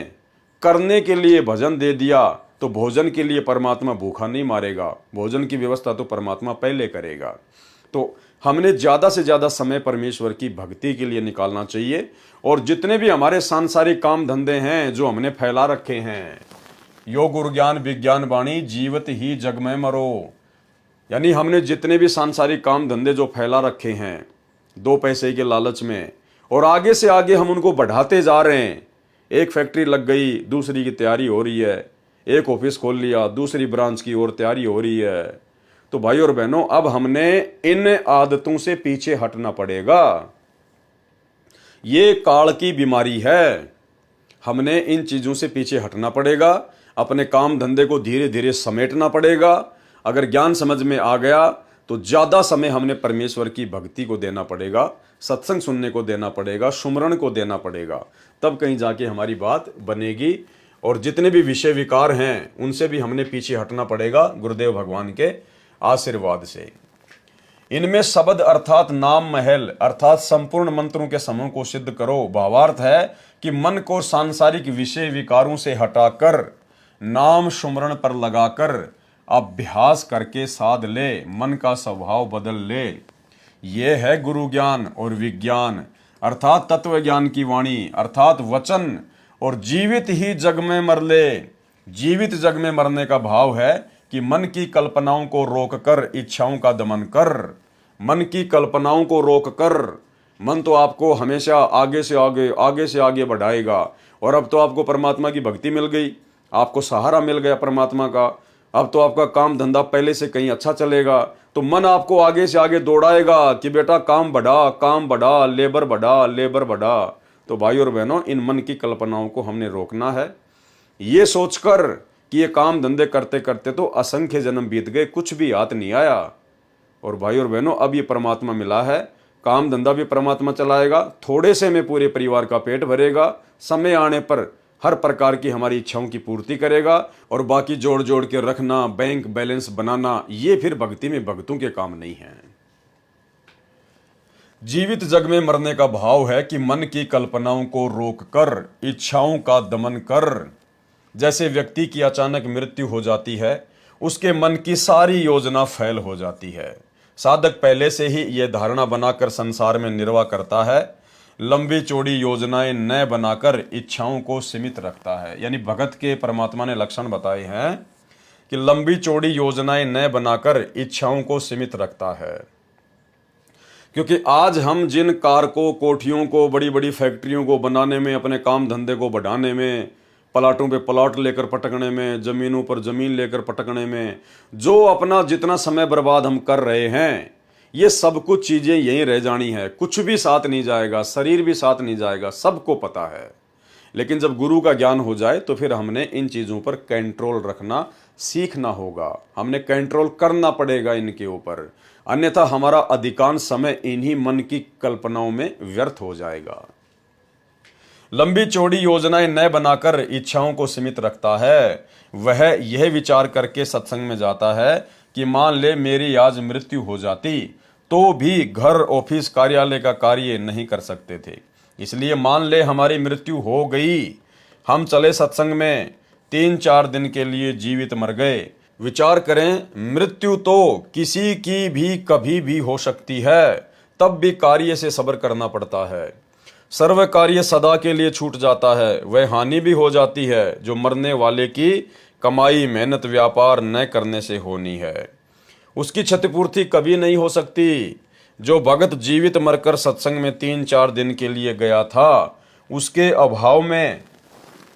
करने के लिए भजन दे दिया तो भोजन के लिए परमात्मा भूखा नहीं मारेगा, भोजन की व्यवस्था तो परमात्मा पहले करेगा। तो हमने ज़्यादा से ज़्यादा समय परमेश्वर की भक्ति के लिए निकालना चाहिए। और जितने भी हमारे सांसारिक काम धंधे हैं जो हमने फैला रखे हैं, यो गुरु ज्ञान विज्ञान वाणी, जीवित ही जग में मरो, यानी हमने जितने भी सांसारिक काम धंधे जो फैला रखे हैं 2 पैसे के लालच में, और आगे से आगे हम उनको बढ़ाते जा रहे हैं। एक फैक्ट्री लग गई, दूसरी की तैयारी हो रही है, एक ऑफिस खोल लिया, दूसरी ब्रांच की ओर तैयारी हो रही है। तो भाई और बहनों, अब हमने इन आदतों से पीछे हटना पड़ेगा। ये काल की बीमारी है, हमने इन चीजों से पीछे हटना पड़ेगा, अपने काम धंधे को धीरे धीरे समेटना पड़ेगा। अगर ज्ञान समझ में आ गया तो ज्यादा समय हमने परमेश्वर की भक्ति को देना पड़ेगा, सत्संग सुनने को देना पड़ेगा, सुमरण को देना पड़ेगा, तब कहीं जाके हमारी बात बनेगी। और जितने भी विषय विकार हैं उनसे भी हमने पीछे हटना पड़ेगा गुरुदेव भगवान के आशीर्वाद से। इनमें शब्द अर्थात नाम महल अर्थात संपूर्ण मंत्रों के समूह को सिद्ध करो। भावार्थ है कि मन को सांसारिक विषय विकारों से हटाकर नाम सुमरण पर लगाकर अभ्यास करके साध ले, मन का स्वभाव बदल ले। ये है गुरु ज्ञान और विज्ञान अर्थात तत्व ज्ञान की वाणी अर्थात वचन, और जीवित ही जग में मर ले। जीवित जग में मरने का भाव है कि मन की कल्पनाओं को रोककर इच्छाओं का दमन कर। मन की कल्पनाओं को रोककर, मन तो आपको हमेशा आगे से आगे बढ़ाएगा। और अब तो आपको परमात्मा की भक्ति मिल गई, आपको सहारा मिल गया परमात्मा का, अब तो आपका काम धंधा पहले से कहीं अच्छा चलेगा। तो मन आपको आगे से आगे दौड़ाएगा कि बेटा काम बढ़ा, लेबर बढ़ा। तो भाई और बहनों, इन मन की कल्पनाओं को हमने रोकना है, ये सोचकर कि ये काम धंधे करते करते तो असंख्य जन्म बीत गए, कुछ भी हाथ नहीं आया। और भाई और बहनों, अब ये परमात्मा मिला है, काम धंधा भी परमात्मा चलाएगा, थोड़े से में पूरे परिवार का पेट भरेगा, समय आने पर हर प्रकार की हमारी इच्छाओं की पूर्ति करेगा। और बाकी जोड़ जोड़ के रखना, बैंक बैलेंस बनाना, ये फिर भक्ति में भक्तों के काम नहीं है। जीवित जग में मरने का भाव है कि मन की कल्पनाओं को रोककर इच्छाओं का दमन कर। जैसे व्यक्ति की अचानक मृत्यु हो जाती है, उसके मन की सारी योजना फेल हो जाती है। साधक पहले से ही यह धारणा बनाकर संसार में निर्वाह करता है, लंबी चौड़ी योजनाएं न बनाकर इच्छाओं को सीमित रखता है। यानी भगत के परमात्मा ने लक्षण बताए हैं कि लंबी चौड़ी योजनाएं न बनाकर इच्छाओं को सीमित रखता है। क्योंकि आज हम जिन कारकों, कोठियों को, बड़ी बड़ी फैक्ट्रियों को बनाने में, अपने काम धंधे को बढ़ाने में, प्लाटों पे प्लाट लेकर पटकने में, जमीनों पर जमीन लेकर पटकने में, जो अपना जितना समय बर्बाद हम कर रहे हैं, ये सब कुछ चीज़ें यहीं रह जानी है, कुछ भी साथ नहीं जाएगा, शरीर भी साथ नहीं जाएगा, सबको पता है। लेकिन जब गुरु का ज्ञान हो जाए तो फिर हमने इन चीज़ों पर कंट्रोल रखना सीखना होगा, हमने कंट्रोल करना पड़ेगा इनके ऊपर, अन्यथा हमारा अधिकांश समय इन्हीं मन की कल्पनाओं में व्यर्थ हो जाएगा। लंबी चौड़ी योजनाएं न बनाकर इच्छाओं को सीमित रखता है, वह यह विचार करके सत्संग में जाता है कि मान ले मेरी आज मृत्यु हो जाती तो भी घर ऑफिस कार्यालय का कार्य नहीं कर सकते थे, इसलिए मान ले हमारी मृत्यु हो गई, हम चले सत्संग में, 3-4 दिन के लिए जीवित मर गए। विचार करें, मृत्यु तो किसी की भी कभी भी हो सकती है, तब भी कार्य से सब्र करना पड़ता है। सर्व कार्य सदा के लिए छूट जाता है, वह हानि भी हो जाती है जो मरने वाले की कमाई मेहनत व्यापार न करने से होनी है। उसकी क्षतिपूर्ति कभी नहीं हो सकती। जो भगत जीवित मरकर सत्संग में 3-4 दिन के लिए गया था, उसके अभाव में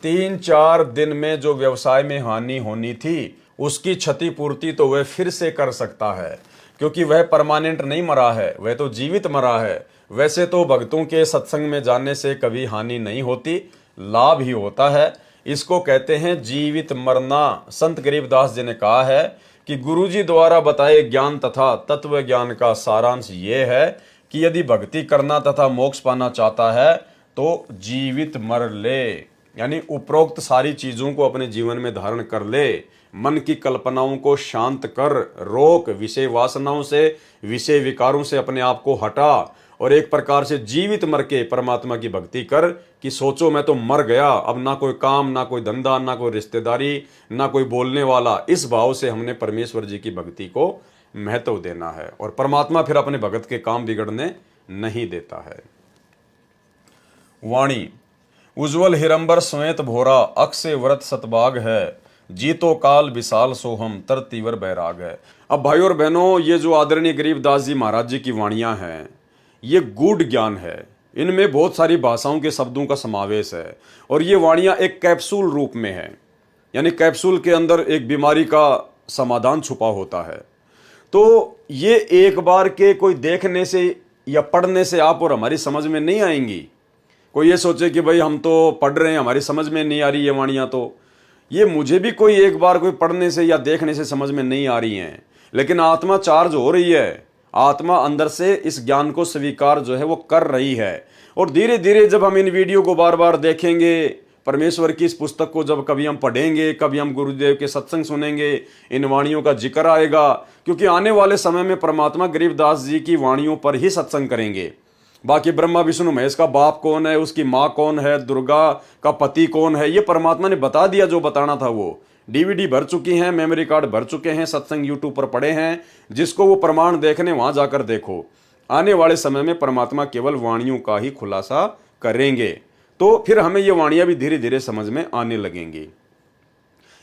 3-4 दिन में जो व्यवसाय में हानि होनी थी, उसकी क्षतिपूर्ति तो वह फिर से कर सकता है, क्योंकि वह परमानेंट नहीं मरा है, वह तो जीवित मरा है। वैसे तो भक्तों के सत्संग में जाने से कभी हानि नहीं होती, लाभ ही होता है। इसको कहते हैं जीवित मरना। संत गरीबदास जी ने कहा है कि गुरुजी द्वारा बताए ज्ञान तथा तत्व ज्ञान का सारांश ये है कि यदि भक्ति करना तथा मोक्ष पाना चाहता है तो जीवित मर ले, यानी उपरोक्त सारी चीजों को अपने जीवन में धारण कर ले, मन की कल्पनाओं को शांत कर, रोक, विषय वासनाओं से विषय विकारों से अपने आप को हटा और एक प्रकार से जीवित मर के परमात्मा की भक्ति कर कि सोचो मैं तो मर गया, अब ना कोई काम, ना कोई धंधा, ना कोई रिश्तेदारी, ना कोई बोलने वाला। इस भाव से हमने परमेश्वर जी की भक्ति को महत्व देना है और परमात्मा फिर अपने भगत के काम बिगड़ने नहीं देता है। वाणी, उज्ज्वल हिरंबर श्वेत भोरा, अक्षय व्रत सतबाग है, जीतो काल विशाल सोहम तर तीवर बैराग है। अब भाइयों और बहनों, ये जो आदरणीय गरीबदास जी महाराज जी की वाणियां हैं, ये गूढ़ ज्ञान है, इनमें बहुत सारी भाषाओं के शब्दों का समावेश है और ये वाणियां एक कैप्सूल रूप में है, यानी कैप्सूल के अंदर एक बीमारी का समाधान छुपा होता है। तो ये एक बार के कोई देखने से या पढ़ने से आप और हमारी समझ में नहीं आएंगी। कोई ये सोचे कि भाई हम तो पढ़ रहे हैं, हमारी समझ में नहीं आ रही ये वाणियां, तो ये मुझे भी कोई एक बार कोई पढ़ने से या देखने से समझ में नहीं आ रही हैं, लेकिन आत्मा चार्ज हो रही है, आत्मा अंदर से इस ज्ञान को स्वीकार जो है वो कर रही है। और धीरे धीरे जब हम इन वीडियो को बार बार देखेंगे, परमेश्वर की इस पुस्तक को जब कभी हम पढ़ेंगे, कभी हम गुरुदेव के सत्संग सुनेंगे, इन वाणियों का जिक्र आएगा, क्योंकि आने वाले समय में परमात्मा गरीबदास जी की वाणियों पर ही सत्संग करेंगे। बाकी ब्रह्मा विष्णु महेश का बाप कौन है, उसकी माँ कौन है, दुर्गा का पति कौन है, ये परमात्मा ने बता दिया। जो बताना था वो डीवीडी भर चुकी हैं, मेमोरी कार्ड भर चुके हैं, सत्संग यूट्यूब पर पड़े हैं, जिसको वो प्रमाण देखने वहां जाकर देखो। आने वाले समय में परमात्मा केवल वाणियों का ही खुलासा करेंगे, तो फिर हमें ये वाणियां भी धीरे धीरे समझ में आने लगेंगी।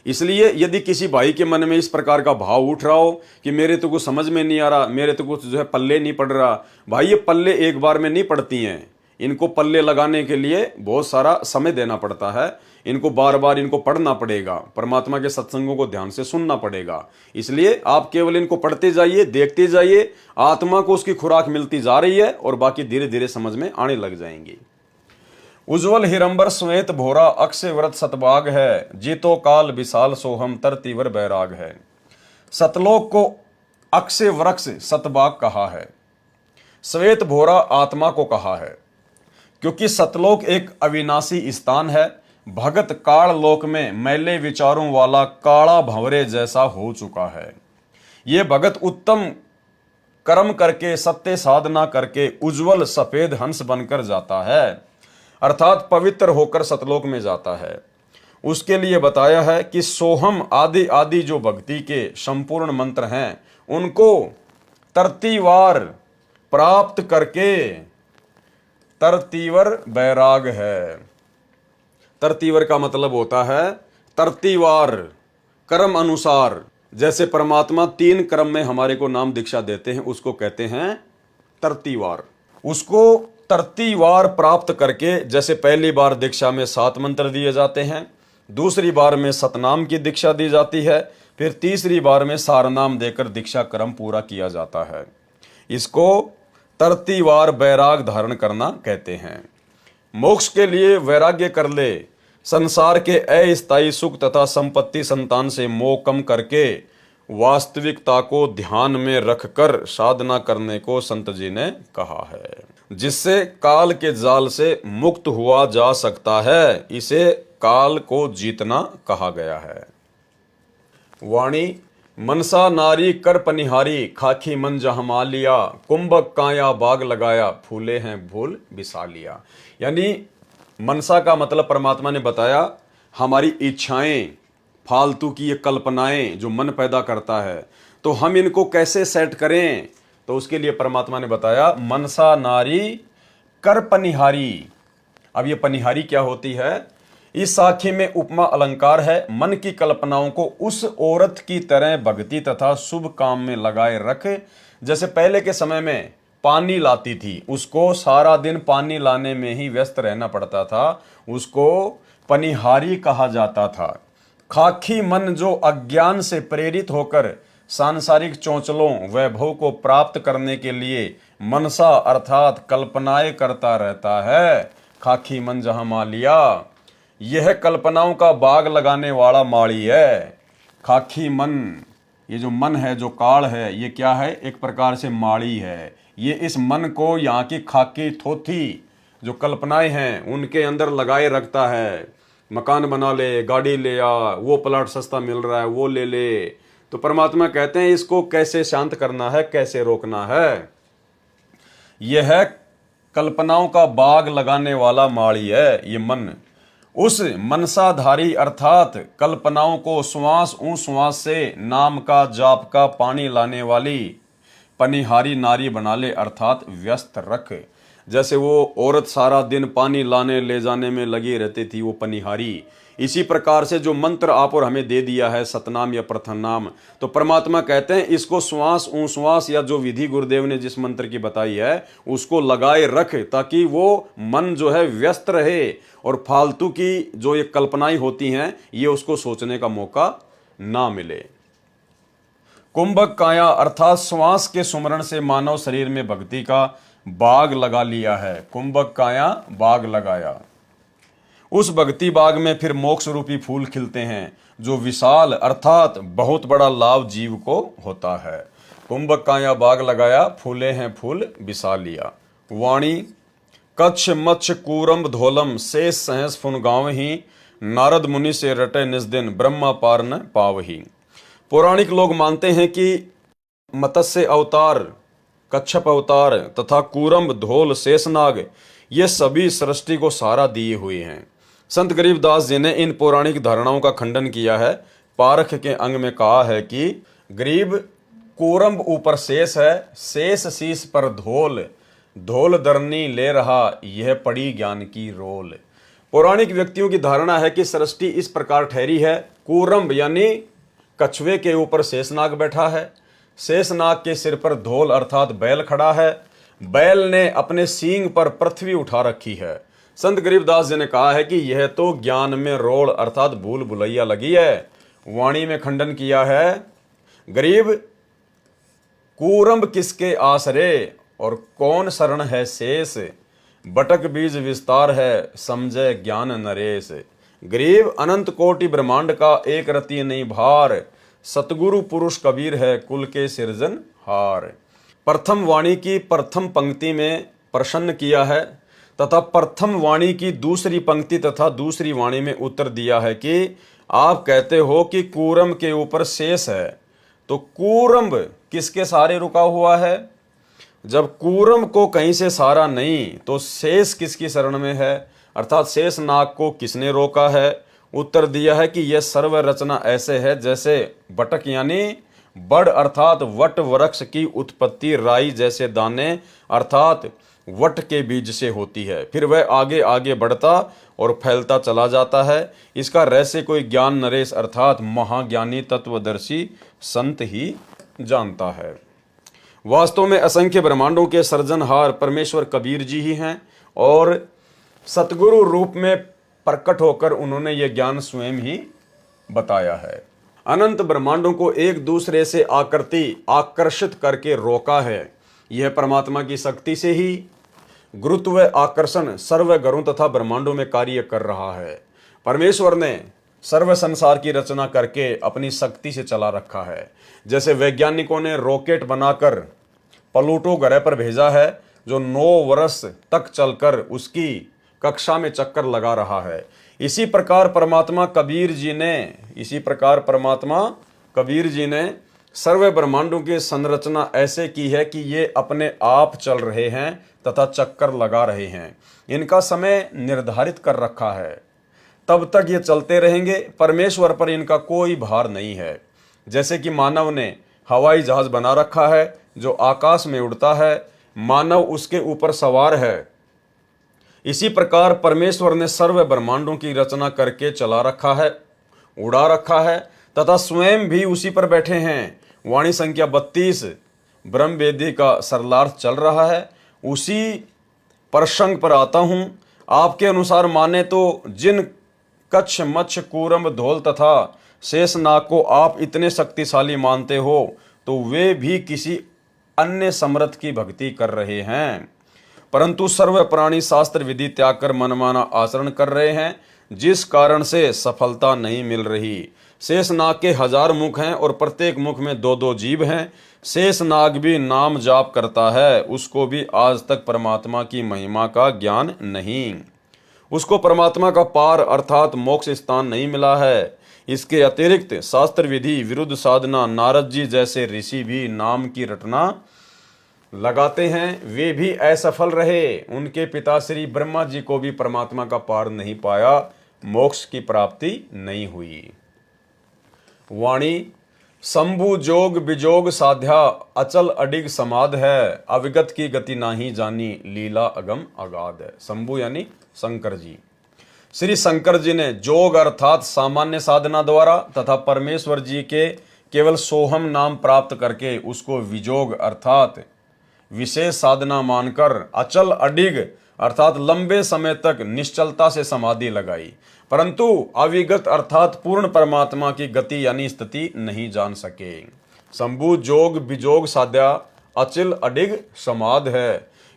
इसलिए यदि किसी भाई के मन में इस प्रकार का भाव उठ रहा हो कि मेरे तो कुछ समझ में नहीं आ रहा, मेरे तो कुछ जो है पल्ले नहीं पड़ रहा, भाई ये पल्ले एक बार में नहीं पड़ती हैं, इनको पल्ले लगाने के लिए बहुत सारा समय देना पड़ता है, इनको बार बार इनको पढ़ना पड़ेगा, परमात्मा के सत्संगों को ध्यान से सुनना पड़ेगा। इसलिए आप केवल इनको पढ़ते जाइए, देखते जाइए, आत्मा को उसकी खुराक मिलती जा रही है और बाकी धीरे धीरे समझ में आने लग जाएंगी। उज्ज्वल हिरंबर श्वेत भोरा, अक्षय व्रत सतबाग है, जीतो काल विशाल सोहम तर तीवर बैराग है। सतलोक को अक्षय वृक्ष सतबाग कहा है, श्वेत भोरा आत्मा को कहा है, क्योंकि सतलोक एक अविनाशी स्थान है। भगत काल लोक में मैले विचारों वाला काला भंवरे जैसा हो चुका है। ये भगत उत्तम कर्म करके, सत्य साधना करके उज्जवल सफेद हंस बनकर जाता है, अर्थात पवित्र होकर सतलोक में जाता है। उसके लिए बताया है कि सोहम आदि आदि जो भक्ति के संपूर्ण मंत्र हैं, उनको तरतीवार प्राप्त करके तरतीवर बैराग है। तरतीवर का मतलब होता है तरतीवार, कर्म अनुसार। जैसे परमात्मा 3 क्रम में हमारे को नाम दीक्षा देते हैं, उसको कहते हैं तरतीवार। उसको तरतीवार प्राप्त करके, जैसे पहली बार दीक्षा में 7 मंत्र दिए जाते हैं, दूसरी बार में सतनाम की दीक्षा दी जाती है, फिर तीसरी बार में सारनाम देकर दीक्षा क्रम पूरा किया जाता है। इसको तरतीवार बैराग धारण करना कहते हैं। मोक्ष के लिए वैराग्य कर ले, संसार के अस्थायी सुख तथा संपत्ति संतान से मोह कम करके वास्तविकता को ध्यान में रखकर साधना करने को संत जी ने कहा है, जिससे काल के जाल से मुक्त हुआ जा सकता है। इसे काल को जीतना कहा गया है। वाणी मनसा नारी कर पनिहारी, खाखी मन जहाँ मालिया, कुंभक काया बाग लगाया, फूले हैं फूल बिसा लिया। यानी मनसा का मतलब परमात्मा ने बताया हमारी इच्छाएं, फालतू की ये कल्पनाएं जो मन पैदा करता है, तो हम इनको कैसे सेट करें, तो उसके लिए परमात्मा ने बताया मनसा नारी कर पनिहारी। अब ये पनिहारी क्या होती है? इस साखी में उपमा अलंकार है। मन की कल्पनाओं को उस औरत की तरह भक्ति तथा शुभ काम में लगाए रख, जैसे पहले के समय में पानी लाती थी, उसको सारा दिन पानी लाने में ही व्यस्त रहना पड़ता था, उसको पनिहारी कहा जाता था। खाखी मन जो अज्ञान से प्रेरित होकर सांसारिक चौंचलों वैभव को प्राप्त करने के लिए मनसा अर्थात कल्पनाएं करता रहता है, खाखी मन जहां मालिया, यह कल्पनाओं का बाग लगाने वाला माली है। खाखी मन, ये जो मन है, जो काल है, ये क्या है? एक प्रकार से माली है। ये इस मन को यहाँ की खाकी थोथी जो कल्पनाएं हैं उनके अंदर लगाए रखता है। मकान बना ले, गाड़ी ले आ, वो प्लाट सस्ता मिल रहा है वो ले ले। तो परमात्मा कहते हैं इसको कैसे शांत करना है, कैसे रोकना है। यह कल्पनाओं का बाग लगाने वाला माली है ये मन। उस मनसाधारी अर्थात कल्पनाओं को श्वास श्वास से नाम का जाप का पानी लाने वाली पनिहारी नारी बना ले, अर्थात व्यस्त रख। जैसे वो औरत सारा दिन पानी लाने ले जाने में लगी रहती थी, वो पनिहारी। इसी प्रकार से जो मंत्र आप और हमें दे दिया है सतनाम या प्रथम नाम, तो परमात्मा कहते हैं इसको श्वास श्वास या जो विधि गुरुदेव ने जिस मंत्र की बताई है उसको लगाए रख, ताकि वो मन जो है व्यस्त रहे और फालतू की जो ये कल्पनाएं होती हैं ये उसको सोचने का मौका ना मिले। कुंभक काया अर्थात श्वास के सुमरण से मानव शरीर में भक्ति का बाग लगा लिया है। कुंभक काया बाग लगाया, उस भक्ति बाग में फिर मोक्ष रूपी फूल खिलते हैं जो विशाल अर्थात बहुत बड़ा लाभ जीव को होता है। कुंभक काया बाग लगाया, फूले हैं फूल बिसा लिया। वाणी कच्छ मच्छ कूरम्ब धोलम, शेष सहस फुन गाँव ही, नारद मुनि से रटे निज दिन, ब्रह्मा पार न पावही। पौराणिक लोग मानते हैं कि मत्स्य अवतार, कच्छप अवतार तथा कूरम्ब, धोल, शेषनाग ये सभी सृष्टि को सहारा दिए हुए हैं। संत गरीबदास जी ने इन पौराणिक धारणाओं का खंडन किया है। पारख के अंग में कहा है कि गरीब कूरम्ब ऊपर शेष है, शेष शीश पर धोल, धोल दरनी ले रहा, यह पड़ी ज्ञान की रोल। पौराणिक व्यक्तियों की धारणा है कि सृष्टि इस प्रकार ठहरी है। कूरम्ब यानी कछुए के ऊपर शेषनाग बैठा है, शेषनाग के सिर पर धोल अर्थात बैल खड़ा है, बैल ने अपने सींग पर पृथ्वी उठा रखी है। संत गरीबदास जी ने कहा है कि यह तो ज्ञान में रोल अर्थात भूल भुलैया लगी है। वाणी में खंडन किया है, गरीब कूरम्ब किसके आसरे और कौन शरण है शेष, बटक बीज विस्तार है समझे ज्ञान नरेश। गरीब अनंत कोटि ब्रह्मांड का एक रति नहीं भार, सतगुरु पुरुष कबीर है कुल के सिरजन हार। प्रथम वाणी की प्रथम पंक्ति में प्रसन्न किया है तथा प्रथम वाणी की दूसरी पंक्ति तथा दूसरी वाणी में उत्तर दिया है कि आप कहते हो कि कूरम्ब के ऊपर शेष है, तो कूरम्ब किसके सहारे रुका हुआ है? जब कूरम्ब को कहीं से सहारा नहीं तो शेष किसकी शरण में है, अर्थात शेष नाग को किसने रोका है? उत्तर दिया है कि यह सर्व रचना ऐसे है जैसे बटक यानी बड़ अर्थात वट वृक्ष की उत्पत्ति राई जैसे दाने अर्थात वट के बीज से होती है, फिर वह आगे आगे बढ़ता और फैलता चला जाता है। इसका रहस्य कोई ज्ञान नरेश अर्थात महाज्ञानी तत्वदर्शी संत ही जानता है। वास्तव में असंख्य ब्रह्मांडों के सृजनहार परमेश्वर कबीर जी ही हैं और सतगुरु रूप में प्रकट होकर उन्होंने ये ज्ञान स्वयं ही बताया है। अनंत ब्रह्मांडों को एक दूसरे से आकृति आकर्षित करके रोका है, यह परमात्मा की शक्ति से ही। गुरुत्व व आकर्षण सर्व ग्रहों तथा ब्रह्मांडों में कार्य कर रहा है। परमेश्वर ने सर्व संसार की रचना करके अपनी शक्ति से चला रखा है। जैसे वैज्ञानिकों ने रॉकेट बनाकर प्लूटो ग्रह पर भेजा है, जो 9 वर्ष तक चलकर उसकी कक्षा में चक्कर लगा रहा है। इसी प्रकार परमात्मा कबीर जी ने सर्व ब्रह्मांडों की संरचना ऐसे की है कि ये अपने आप चल रहे हैं तथा चक्कर लगा रहे हैं। इनका समय निर्धारित कर रखा है, तब तक ये चलते रहेंगे। परमेश्वर पर इनका कोई भार नहीं है। जैसे कि मानव ने हवाई जहाज बना रखा है जो आकाश में उड़ता है, मानव उसके ऊपर सवार है। इसी प्रकार परमेश्वर ने सर्व ब्रह्मांडों की रचना करके चला रखा है, उड़ा रखा है तथा स्वयं भी उसी पर बैठे हैं। वाणी संख्या 32 ब्रह्म वेदी का सरलार्थ चल रहा है। उसी प्रसंग पर आता हूं। आपके अनुसार माने तो जिन कच्छ, मच्छ, कूरम, धौल तथा शेषनाग को आप इतने शक्तिशाली मानते हो, तो वे भी किसी अन्य समर्थ की भक्ति कर रहे हैं, परंतु सर्व प्राणी शास्त्र विधि त्याग कर मनमाना आचरण कर रहे हैं, जिस कारण से सफलता नहीं मिल रही। शेषनाग के 1000 मुख हैं और प्रत्येक मुख में 2-2 जीभ हैं। शेषनाग भी नाम जाप करता है, उसको भी आज तक परमात्मा की महिमा का ज्ञान नहीं। उसको परमात्मा का पार अर्थात मोक्ष स्थान नहीं मिला है। इसके अतिरिक्त शास्त्र विधि विरुद्ध साधना नारद जी जैसे ऋषि भी नाम की रटना लगाते हैं, वे भी असफल रहे। उनके पिता श्री ब्रह्मा जी को भी परमात्मा का पार नहीं पाया, मोक्ष की प्राप्ति नहीं हुई। वाणी शंभु जोग बिजोग साध्या अचल अडिग समाध है, अविगत की गति नाही जानी लीला अगम अगाध है। शंभु यानी शंकर जी। श्री शंकर जी ने जोग अर्थात सामान्य साधना द्वारा तथा परमेश्वर जी के केवल सोहम नाम प्राप्त करके उसको विजोग अर्थात विशेष साधना मानकर अचल अडिग अर्थात लंबे समय तक निश्चलता से समाधि लगाई, परंतु अविगत अर्थात पूर्ण परमात्मा की गति यानी स्थिति नहीं जान सके। शंभु जोग बिजोग साध्या अचल अडिग समाध है,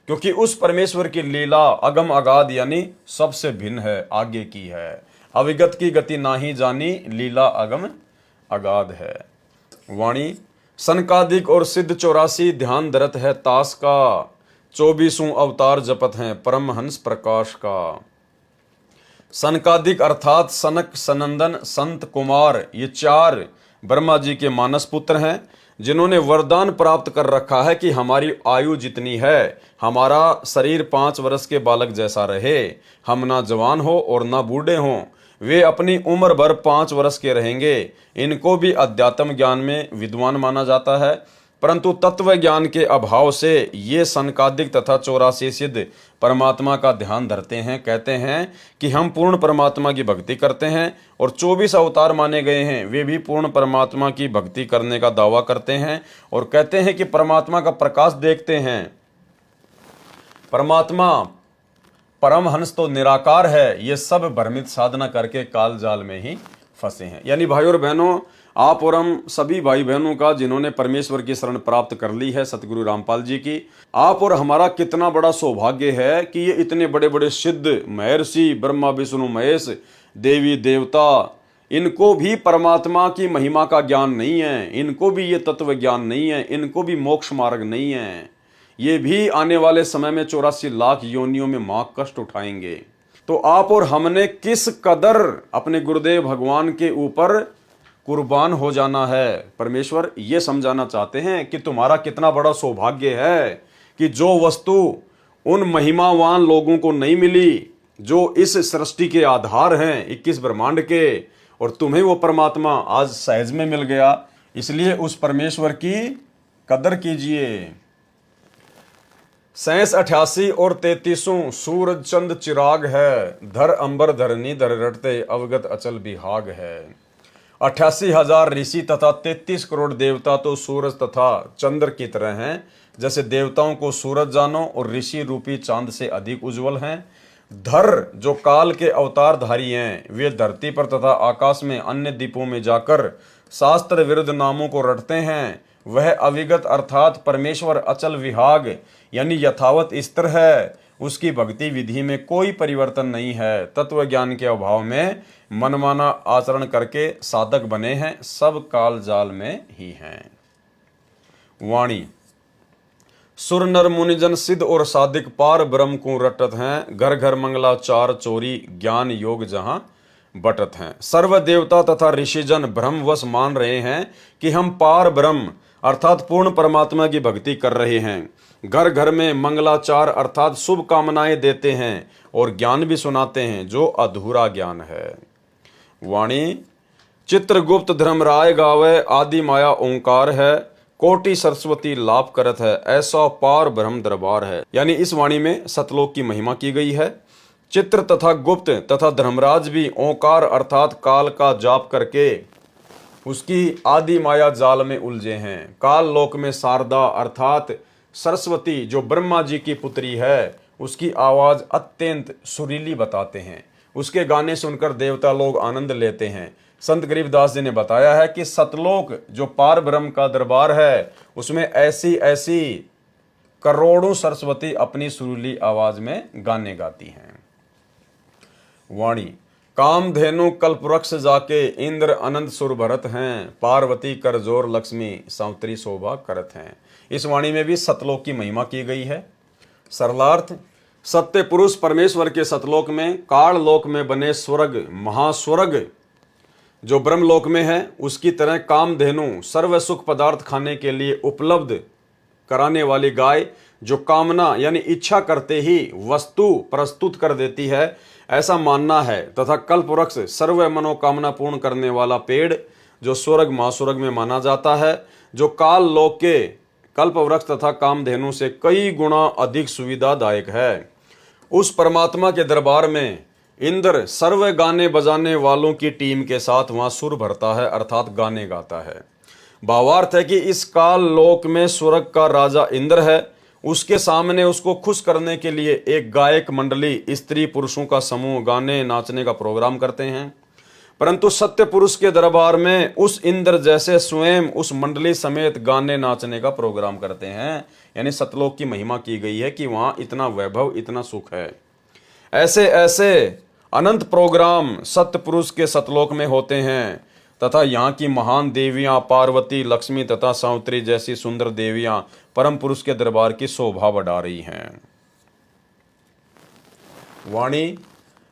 क्योंकि उस परमेश्वर की लीला अगम अगाध यानी सबसे भिन्न है, आगे की है। अविगत की गति नाही जानी लीला अगम अगाध है। वाणी सनकादिक और सिद्ध 84 ध्यान धरत है तास का, 24 अवतार जपत हैं परमहंस प्रकाश का। सनकादिक अर्थात सनक, सनंदन, संत, कुमार, ये 4 ब्रह्मा जी के मानस पुत्र हैं, जिन्होंने वरदान प्राप्त कर रखा है कि हमारी आयु जितनी है, हमारा शरीर 5 वर्ष के बालक जैसा रहे, हम ना जवान हो और ना बूढ़े हों। वे अपनी उम्र भर 5 वर्ष के रहेंगे। इनको भी अध्यात्म ज्ञान में विद्वान माना जाता है, परंतु तत्व ज्ञान के अभाव से ये सनकादिक तथा 84 सिद्ध परमात्मा का ध्यान धरते हैं। कहते हैं कि हम पूर्ण परमात्मा की भक्ति करते हैं, और 24 अवतार माने गए हैं, वे भी पूर्ण परमात्मा की भक्ति करने का दावा करते हैं और कहते हैं कि परमात्मा का प्रकाश देखते हैं। परमात्मा परमहंस तो निराकार है, ये सब भ्रमित साधना करके काल जाल में ही फंसे हैं। यानी भाई और बहनों, आप और हम सभी भाई बहनों का जिन्होंने परमेश्वर की शरण प्राप्त कर ली है सतगुरु रामपाल जी की, आप और हमारा कितना बड़ा सौभाग्य है कि ये इतने बड़े बड़े सिद्ध महर्षि ब्रह्मा विष्णु महेश देवी देवता, इनको भी परमात्मा की महिमा का ज्ञान नहीं है, इनको भी ये तत्व ज्ञान नहीं है, इनको भी मोक्ष मार्ग नहीं है। ये भी आने वाले समय में 84 लाख योनियों में मां कष्ट उठाएंगे। तो आप और हमने किस कदर अपने गुरुदेव भगवान के ऊपर कुर्बान हो जाना है। परमेश्वर ये समझाना चाहते हैं कि तुम्हारा कितना बड़ा सौभाग्य है कि जो वस्तु उन महिमावान लोगों को नहीं मिली जो इस सृष्टि के आधार हैं 21 ब्रह्मांड के, और तुम्हें वो परमात्मा आज सहज में मिल गया। इसलिए उस परमेश्वर की कदर कीजिए। 87, 88 और 33 सूरज चंद चिराग है, धर अंबर धरनी धर रटते अवगत अचल विहाग है। 88,000 ऋषि तथा 33 करोड़ देवता तो सूरज तथा चंद्र की तरह हैं। जैसे देवताओं को सूरज जानो और ऋषि रूपी चांद से अधिक उज्जवल हैं। धर जो काल के अवतारधारी हैं, वे धरती पर तथा आकाश में अन्य द्वीपों में जाकर शास्त्र विरुद्ध नामों को रटते हैं। वह अविगत अर्थात परमेश्वर अचल विहाग यानी यथावत स्थिर है, उसकी भक्ति विधि में कोई परिवर्तन नहीं है। तत्व ज्ञान के अभाव में मनमाना आचरण करके साधक बने हैं, सब काल जाल में ही हैं। वाणी सुर नर मुनिजन सिद्ध और साधिक पार ब्रह्म को रटत हैं, घर घर मंगलाचार चोरी ज्ञान योग जहां बटत हैं। सर्व देवता तथा ऋषिजन भ्रमवश मान रहे हैं कि हम पार ब्रह्म अर्थात पूर्ण परमात्मा की भक्ति कर रहे हैं। घर घर में मंगलाचार अर्थात शुभ कामनाएं देते हैं और ज्ञान भी सुनाते हैं जो अधूरा ज्ञान है। वाणी चित्रगुप्त धर्मराय गावे आदि माया ओंकार है, कोटि सरस्वती लाभ करत है, ऐसा पार ब्रह्म दरबार है। यानी इस वाणी में सतलोक की महिमा की गई है। चित्र तथा गुप्त तथा धर्मराज भी ओंकार अर्थात काल का जाप करके उसकी आदि माया जाल में उलझे हैं। काल लोक में शारदा अर्थात सरस्वती जो ब्रह्मा जी की पुत्री है, उसकी आवाज अत्यंत सुरीली बताते हैं। उसके गाने सुनकर देवता लोग आनंद लेते हैं। संत गरीबदास जी ने बताया है कि सतलोक जो पार ब्रह्म का दरबार है, उसमें ऐसी ऐसी करोड़ों सरस्वती अपनी सुरीली आवाज में गाने गाती हैं। वाणी कामधेनु कल्पवृक्ष जाके इंद्र अनंत सुर भरत हैं, पार्वती कर जोर लक्ष्मी सावित्री शोभा करत हैं। इस वाणी में भी सतलोक की महिमा की गई है। सरलार्थ सत्य पुरुष परमेश्वर के सतलोक में काल लोक में बने स्वर्ग महास्वर्ग जो ब्रह्मलोक में है, उसकी तरह कामधेनु सर्व सुख पदार्थ खाने के लिए उपलब्ध कराने वाली गाय जो कामना यानी इच्छा करते ही वस्तु प्रस्तुत कर देती है, ऐसा मानना है। तथा कल्पवृक्ष सर्व मनोकामना पूर्ण करने वाला पेड़ जो स्वर्ग महास्वर्ग में माना जाता है, जो काल लोक के कल्पवृक्ष तथा कामधेनु से कई गुना अधिक सुविधादायक है। उस परमात्मा के दरबार में इंद्र सर्व गाने बजाने वालों की टीम के साथ वहां सुर भरता है अर्थात गाने गाता है। भावार्थ है कि इस काल लोक में स्वर्ग का राजा इंद्र है, उसके सामने उसको खुश करने के लिए एक गायक मंडली स्त्री पुरुषों का समूह गाने नाचने का प्रोग्राम करते हैं। परंतु सत्य पुरुष के दरबार में उस इंद्र जैसे स्वयं उस मंडली समेत गाने नाचने का प्रोग्राम करते हैं। यानी सतलोक की महिमा की गई है कि वहां इतना वैभव इतना सुख है। ऐसे ऐसे अनंत प्रोग्राम सत्य पुरुष के सतलोक में होते हैं तथा यहाँ की महान देवियां पार्वती लक्ष्मी तथा सावित्री जैसी सुंदर देवियां परम पुरुष के दरबार की शोभा बढ़ा रही हैं। वाणी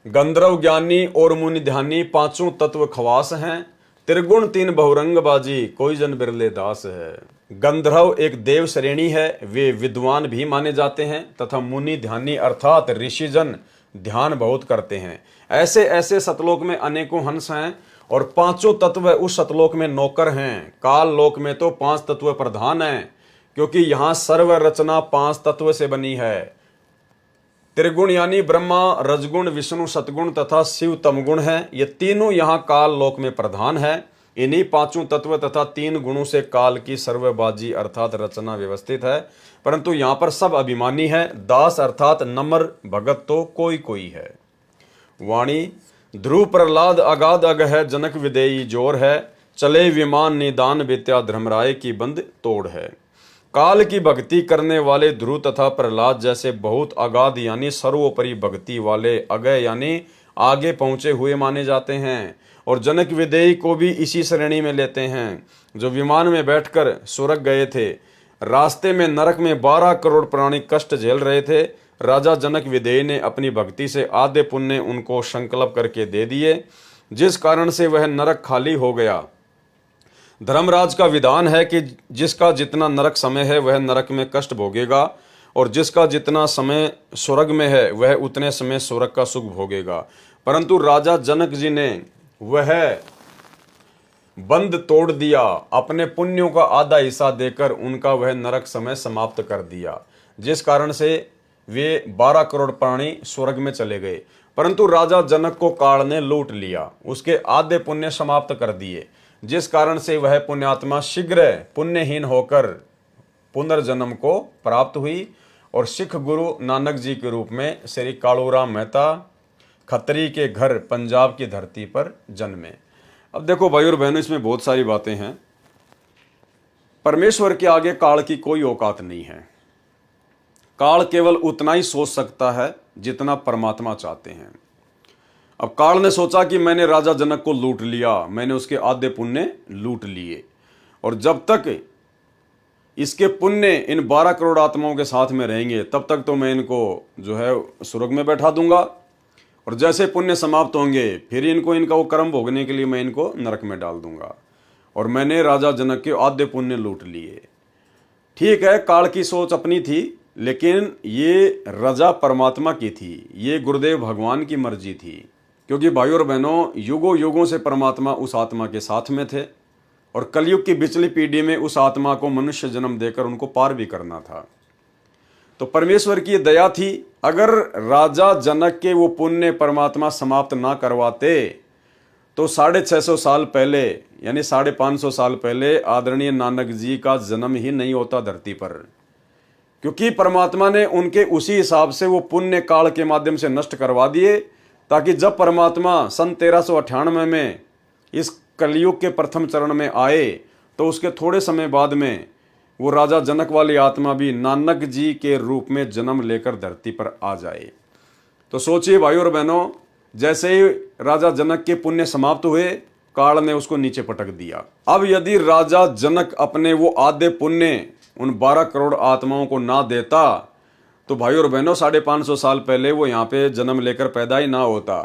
गंधर्व ज्ञानी और मुनि ध्यानी पांचों तत्व खवास हैं, त्रिगुण तीन बहुरंग बाजी कोई जन बिरले दास है। गंधर्व एक देव श्रेणी है, वे विद्वान भी माने जाते हैं तथा मुनि ध्यानी अर्थात ऋषिजन ध्यान बहुत करते हैं। ऐसे ऐसे सतलोक में अनेकों हंस हैं और पांचों तत्व उस सतलोक में नौकर हैं। काल लोक में तो पांच तत्व प्रधान हैं, क्योंकि यहाँ सर्व रचना पांच तत्व से बनी है। त्रिगुण यानी ब्रह्मा रजगुण विष्णु सतगुण तथा शिव तमगुण है, ये तीनों यहाँ काल लोक में प्रधान है। इन्हीं पांचों तत्व तथा तीन गुणों से काल की सर्वबाजी अर्थात रचना व्यवस्थित है। परंतु यहाँ पर सब अभिमानी है। दास अर्थात नम्र भगत तो कोई कोई है। वाणी ध्रुव प्रहलाद अगाध अग है, जनक विदेयी जोर है, चले विमान निदान विद्या धर्मराय की बंद तोड़ है। काल की भक्ति करने वाले ध्रुव तथा प्रहलाद जैसे बहुत अगाध यानी सर्वोपरि भक्ति वाले अगय यानी आगे पहुंचे हुए माने जाते हैं। और जनक विदेयी को भी इसी श्रेणी में लेते हैं, जो विमान में बैठकर स्वर्ग गए थे। रास्ते में नरक में 12 करोड़ प्राणी कष्ट झेल रहे थे। राजा जनक विदेयी ने अपनी भक्ति से आधे पुण्य उनको संकल्प करके दे दिए, जिस कारण से वह नरक खाली हो गया। धर्मराज का विधान है कि जिसका जितना नरक समय है वह नरक में कष्ट भोगेगा, और जिसका जितना समय स्वर्ग में है वह उतने समय स्वर्ग का सुख भोगेगा। परंतु राजा जनक जी ने वह बंद तोड़ दिया, अपने पुण्यों का आधा हिस्सा देकर उनका वह नरक समय समाप्त कर दिया, जिस कारण से वे 12 करोड़ प्राणी स्वर्ग में चले गए। परंतु राजा जनक को काल ने लूट लिया, उसके आधे पुण्य समाप्त कर दिए, जिस कारण से वह पुण्यात्मा शीघ्र पुण्यहीन होकर पुनर्जन्म को प्राप्त हुई और सिख गुरु नानक जी के रूप में श्री कालूराम मेहता खत्री के घर पंजाब की धरती पर जन्मे। अब देखो भाई और बहनों, इसमें बहुत सारी बातें हैं। परमेश्वर के आगे काल की कोई औकात नहीं है। काल केवल उतना ही सोच सकता है जितना परमात्मा चाहते हैं। अब काल ने सोचा कि मैंने राजा जनक को लूट लिया, मैंने उसके आधे पुण्य लूट लिए, और जब तक इसके पुण्य इन 12 करोड़ आत्माओं के साथ में रहेंगे तब तक तो मैं इनको जो है स्वर्ग में बैठा दूंगा, और जैसे पुण्य समाप्त होंगे फिर इनको इनका वो कर्म भोगने के लिए मैं इनको नरक में डाल दूंगा। और मैंने राजा जनक के आधे पुण्य लूट लिए। ठीक है, काल की सोच अपनी थी, लेकिन ये रजा परमात्मा की थी, ये गुरुदेव भगवान की मर्जी थी। क्योंकि भाइयों और बहनों, युगों युगों से परमात्मा उस आत्मा के साथ में थे, और कलयुग की पिछली पीढ़ी में उस आत्मा को मनुष्य जन्म देकर उनको पार भी करना था। तो परमेश्वर की दया थी, अगर राजा जनक के वो पुण्य परमात्मा समाप्त ना करवाते तो 650 साल पहले यानी 550 साल पहले आदरणीय नानक जी का जन्म ही नहीं होता धरती पर। क्योंकि परमात्मा ने उनके उसी हिसाब से वो पुण्य काल के माध्यम से नष्ट करवा दिए, ताकि जब परमात्मा सन 1398 में इस कलयुग के प्रथम चरण में आए तो उसके थोड़े समय बाद में वो राजा जनक वाली आत्मा भी नानक जी के रूप में जन्म लेकर धरती पर आ जाए। तो सोचिए भाइयों और बहनों, जैसे ही राजा जनक के पुण्य समाप्त हुए, काल ने उसको नीचे पटक दिया। अब यदि राजा जनक अपने वो आधे पुण्य उन 12 करोड़ आत्माओं को ना देता तो भाइयों और बहनों 550 साल पहले वो यहाँ पे जन्म लेकर पैदा ही ना होता,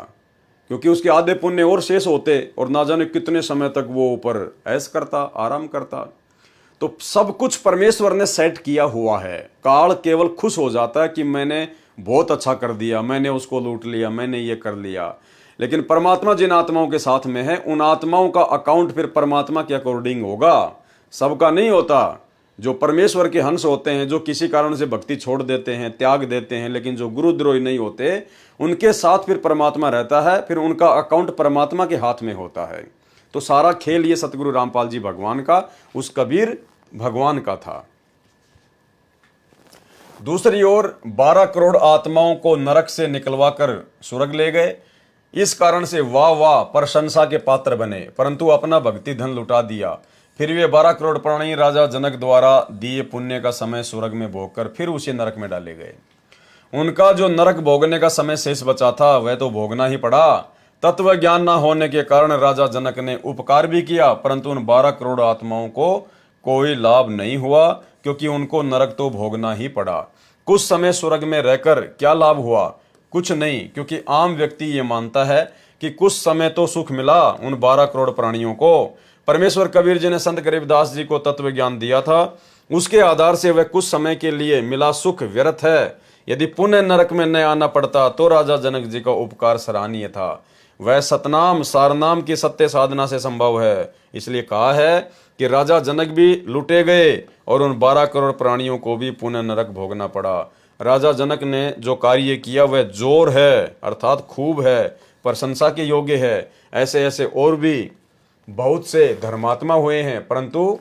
क्योंकि उसके आधे पुण्य और शेष होते और ना जाने कितने समय तक वो ऊपर ऐश करता, आराम करता। तो सब कुछ परमेश्वर ने सेट किया हुआ है। काल केवल खुश हो जाता है कि मैंने बहुत अच्छा कर दिया, मैंने उसको लूट लिया, मैंने ये कर लिया। लेकिन परमात्मा जिन आत्माओं के साथ में है, उन आत्माओं का अकाउंट फिर परमात्मा के अकॉर्डिंग होगा, सबका नहीं होता। जो परमेश्वर के हंस होते हैं, जो किसी कारण से भक्ति छोड़ देते हैं, त्याग देते हैं, लेकिन जो गुरुद्रोही नहीं होते, उनके साथ फिर परमात्मा रहता है, फिर उनका अकाउंट परमात्मा के हाथ में होता है। तो सारा खेल ये सतगुरु रामपाल जी भगवान का, उस कबीर भगवान का था। दूसरी ओर 12 करोड़ आत्माओं को नरक से निकलवा कर स्वर्ग ले गए। इस कारण से वाह वाह प्रशंसा के पात्र बने, परंतु अपना भक्ति धन लुटा दिया। फिर वे 12 करोड़ प्राणी राजा जनक द्वारा दिए पुण्य का समय स्वर्ग में भोगकर फिर उसी नरक में डाले गए। उनका जो नरक भोगने का समय शेष बचा था वह तो भोगना ही पड़ा। तत्व ज्ञान न होने के कारण राजा जनक ने उपकार भी किया, परंतु उन 12 करोड़ आत्माओं को कोई लाभ नहीं हुआ, क्योंकि उनको नरक तो भोगना ही पड़ा। कुछ समय स्वर्ग में रहकर क्या लाभ हुआ? कुछ नहीं, क्योंकि आम व्यक्ति ये मानता है कि कुछ समय तो सुख मिला उन 12 करोड़ प्राणियों को। परमेश्वर कबीर जी ने संत गरीबदास जी को तत्व ज्ञान दिया था, उसके आधार से वह कुछ समय के लिए मिला सुख व्यर्थ है। यदि पुण्य नरक में न आना पड़ता तो राजा जनक जी का उपकार सराहनीय था। वह सतनाम सारनाम की सत्य साधना से संभव है। इसलिए कहा है कि राजा जनक भी लुटे गए और उन 12 करोड़ प्राणियों को भी पुण्य नरक भोगना पड़ा। राजा जनक ने जो कार्य किया वह जोर है, अर्थात खूब है, प्रशंसा के योग्य है। ऐसे ऐसे और भी बहुत से धर्मात्मा हुए हैं, परंतु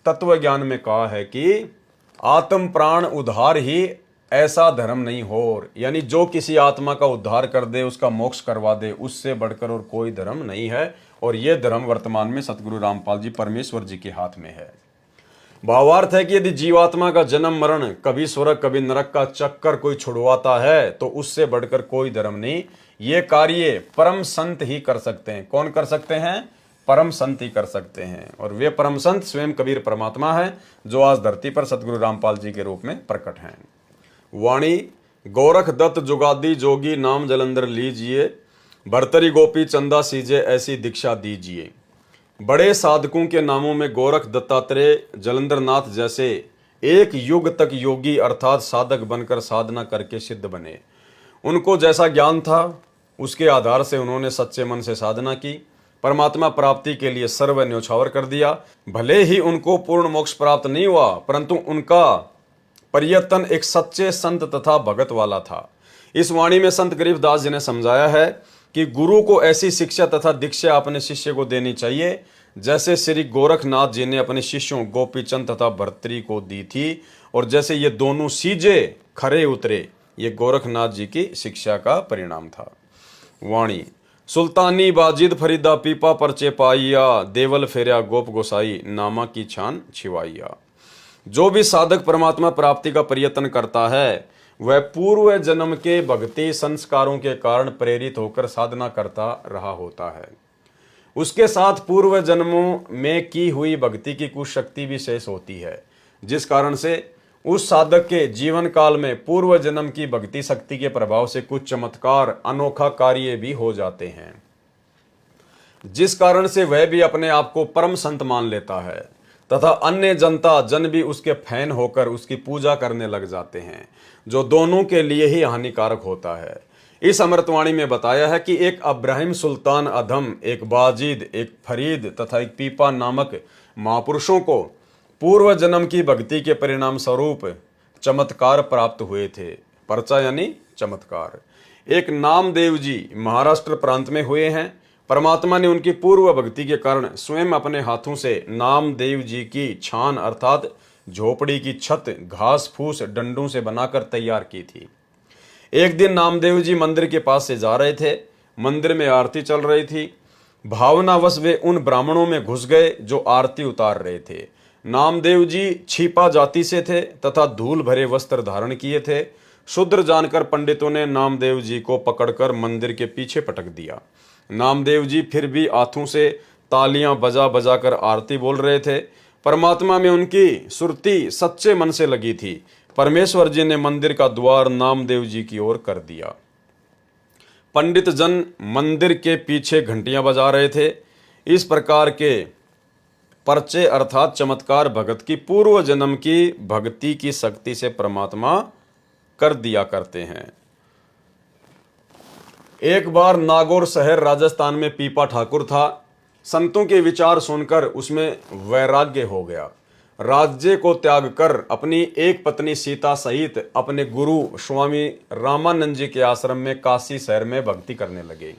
तत्व ज्ञान में कहा है कि आत्म प्राण उद्धार ही ऐसा धर्म नहीं हो, यानी जो किसी आत्मा का उद्धार कर दे, उसका मोक्ष करवा दे, उससे बढ़कर और कोई धर्म नहीं है। और यह धर्म वर्तमान में सतगुरु रामपाल जी परमेश्वर जी के हाथ में है। भावार्थ है कि यदि जीवात्मा का जन्म मरण, कभी स्वर्ग कभी नरक का चक्कर कोई छुड़वाता है तो उससे बढ़कर कोई धर्म नहीं। ये कार्य परम संत ही कर सकते हैं। कौन कर सकते हैं? परम संत ही कर सकते हैं। और वे परम संत स्वयं कबीर परमात्मा है, जो आज धरती पर सतगुरु रामपाल जी के रूप में प्रकट हैं। वाणी गोरख दत्त जुगादी जोगी नाम जलंधर लीजिए, भरतरी गोपी चंदा सीजे ऐसी दीक्षा दीजिए। बड़े साधकों के नामों में गोरख दत्तात्रेय जलंधर नाथ जैसे एक युग तक योगी अर्थात साधक बनकर साधना करके सिद्ध बने। उनको जैसा ज्ञान था उसके आधार से उन्होंने सच्चे मन से साधना की, परमात्मा प्राप्ति के लिए सर्व न्योछावर कर दिया। भले ही उनको पूर्ण मोक्ष प्राप्त नहीं हुआ, परंतु उनका प्रयत्न एक सच्चे संत तथा भगत वाला था। इस वाणी में संत गरीबदास जी ने समझाया है कि गुरु को ऐसी शिक्षा तथा दीक्षा अपने शिष्य को देनी चाहिए जैसे श्री गोरखनाथ जी ने अपने शिष्यों गोपीचंद तथा भर्तरी को दी थी, और जैसे ये दोनों सीजे खरे उतरे, ये गोरखनाथ जी की शिक्षा का परिणाम था। वाणी सुल्तानी बाजिद फरीदा पीपा परचे पाइया, देवल फेरिया गोप गोसाई नामा की छान छिवाइया। जो भी साधक परमात्मा प्राप्ति का प्रयत्न करता है वह पूर्व जन्म के भक्ति संस्कारों के कारण प्रेरित होकर साधना करता रहा होता है। उसके साथ पूर्व जन्मों में की हुई भक्ति की कुछ शक्ति भी शेष होती है, जिस कारण से उस साधक के जीवन काल में पूर्व जन्म की भक्ति शक्ति के प्रभाव से कुछ चमत्कार अनोखा कार्य भी हो जाते हैं, जिस कारण से वह भी अपने आप को परम संत मान लेता है तथा अन्य जनता जन भी उसके फैन होकर उसकी पूजा करने लग जाते हैं, जो दोनों के लिए ही हानिकारक होता है। इस अमृतवाणी में बताया है कि एक अब्राहिम सुल्तान अधम, एक बाजिद, एक फरीद तथा एक पीपा नामक महापुरुषों को पूर्व जन्म की भक्ति के परिणाम स्वरूप चमत्कार प्राप्त हुए थे। पर्चा यानी चमत्कार। एक नामदेव जी महाराष्ट्र प्रांत में हुए हैं। परमात्मा ने उनकी पूर्व भक्ति के कारण स्वयं अपने हाथों से नामदेव जी की छान अर्थात झोपड़ी की छत घास फूस डंडों से बनाकर तैयार की थी। एक दिन नामदेव जी मंदिर के पास से जा रहे थे। मंदिर में आरती चल रही थी। भावनावश वे उन ब्राह्मणों में घुस गए जो आरती उतार रहे थे। नामदेव जी छिपा जाति से थे तथा धूल भरे वस्त्र धारण किए थे। शूद्र जानकर पंडितों ने नामदेव जी को पकड़कर मंदिर के पीछे पटक दिया। नामदेव जी फिर भी हाथों से तालियां बजा बजा कर आरती बोल रहे थे। परमात्मा में उनकी सुरती सच्चे मन से लगी थी। परमेश्वर जी ने मंदिर का द्वार नामदेव जी की ओर कर दिया। पंडित जन मंदिर के पीछे घंटियां बजा रहे थे। इस प्रकार के पर्चे अर्थात चमत्कार भगत की पूर्व जन्म की भक्ति की शक्ति से परमात्मा कर दिया करते हैं। एक बार नागौर शहर राजस्थान में पीपा ठाकुर था। संतों के विचार सुनकर उसमें वैराग्य हो गया। राज्य को त्याग कर अपनी एक पत्नी सीता सहित अपने गुरु स्वामी रामानंद जी के आश्रम में काशी शहर में भक्ति करने लगे।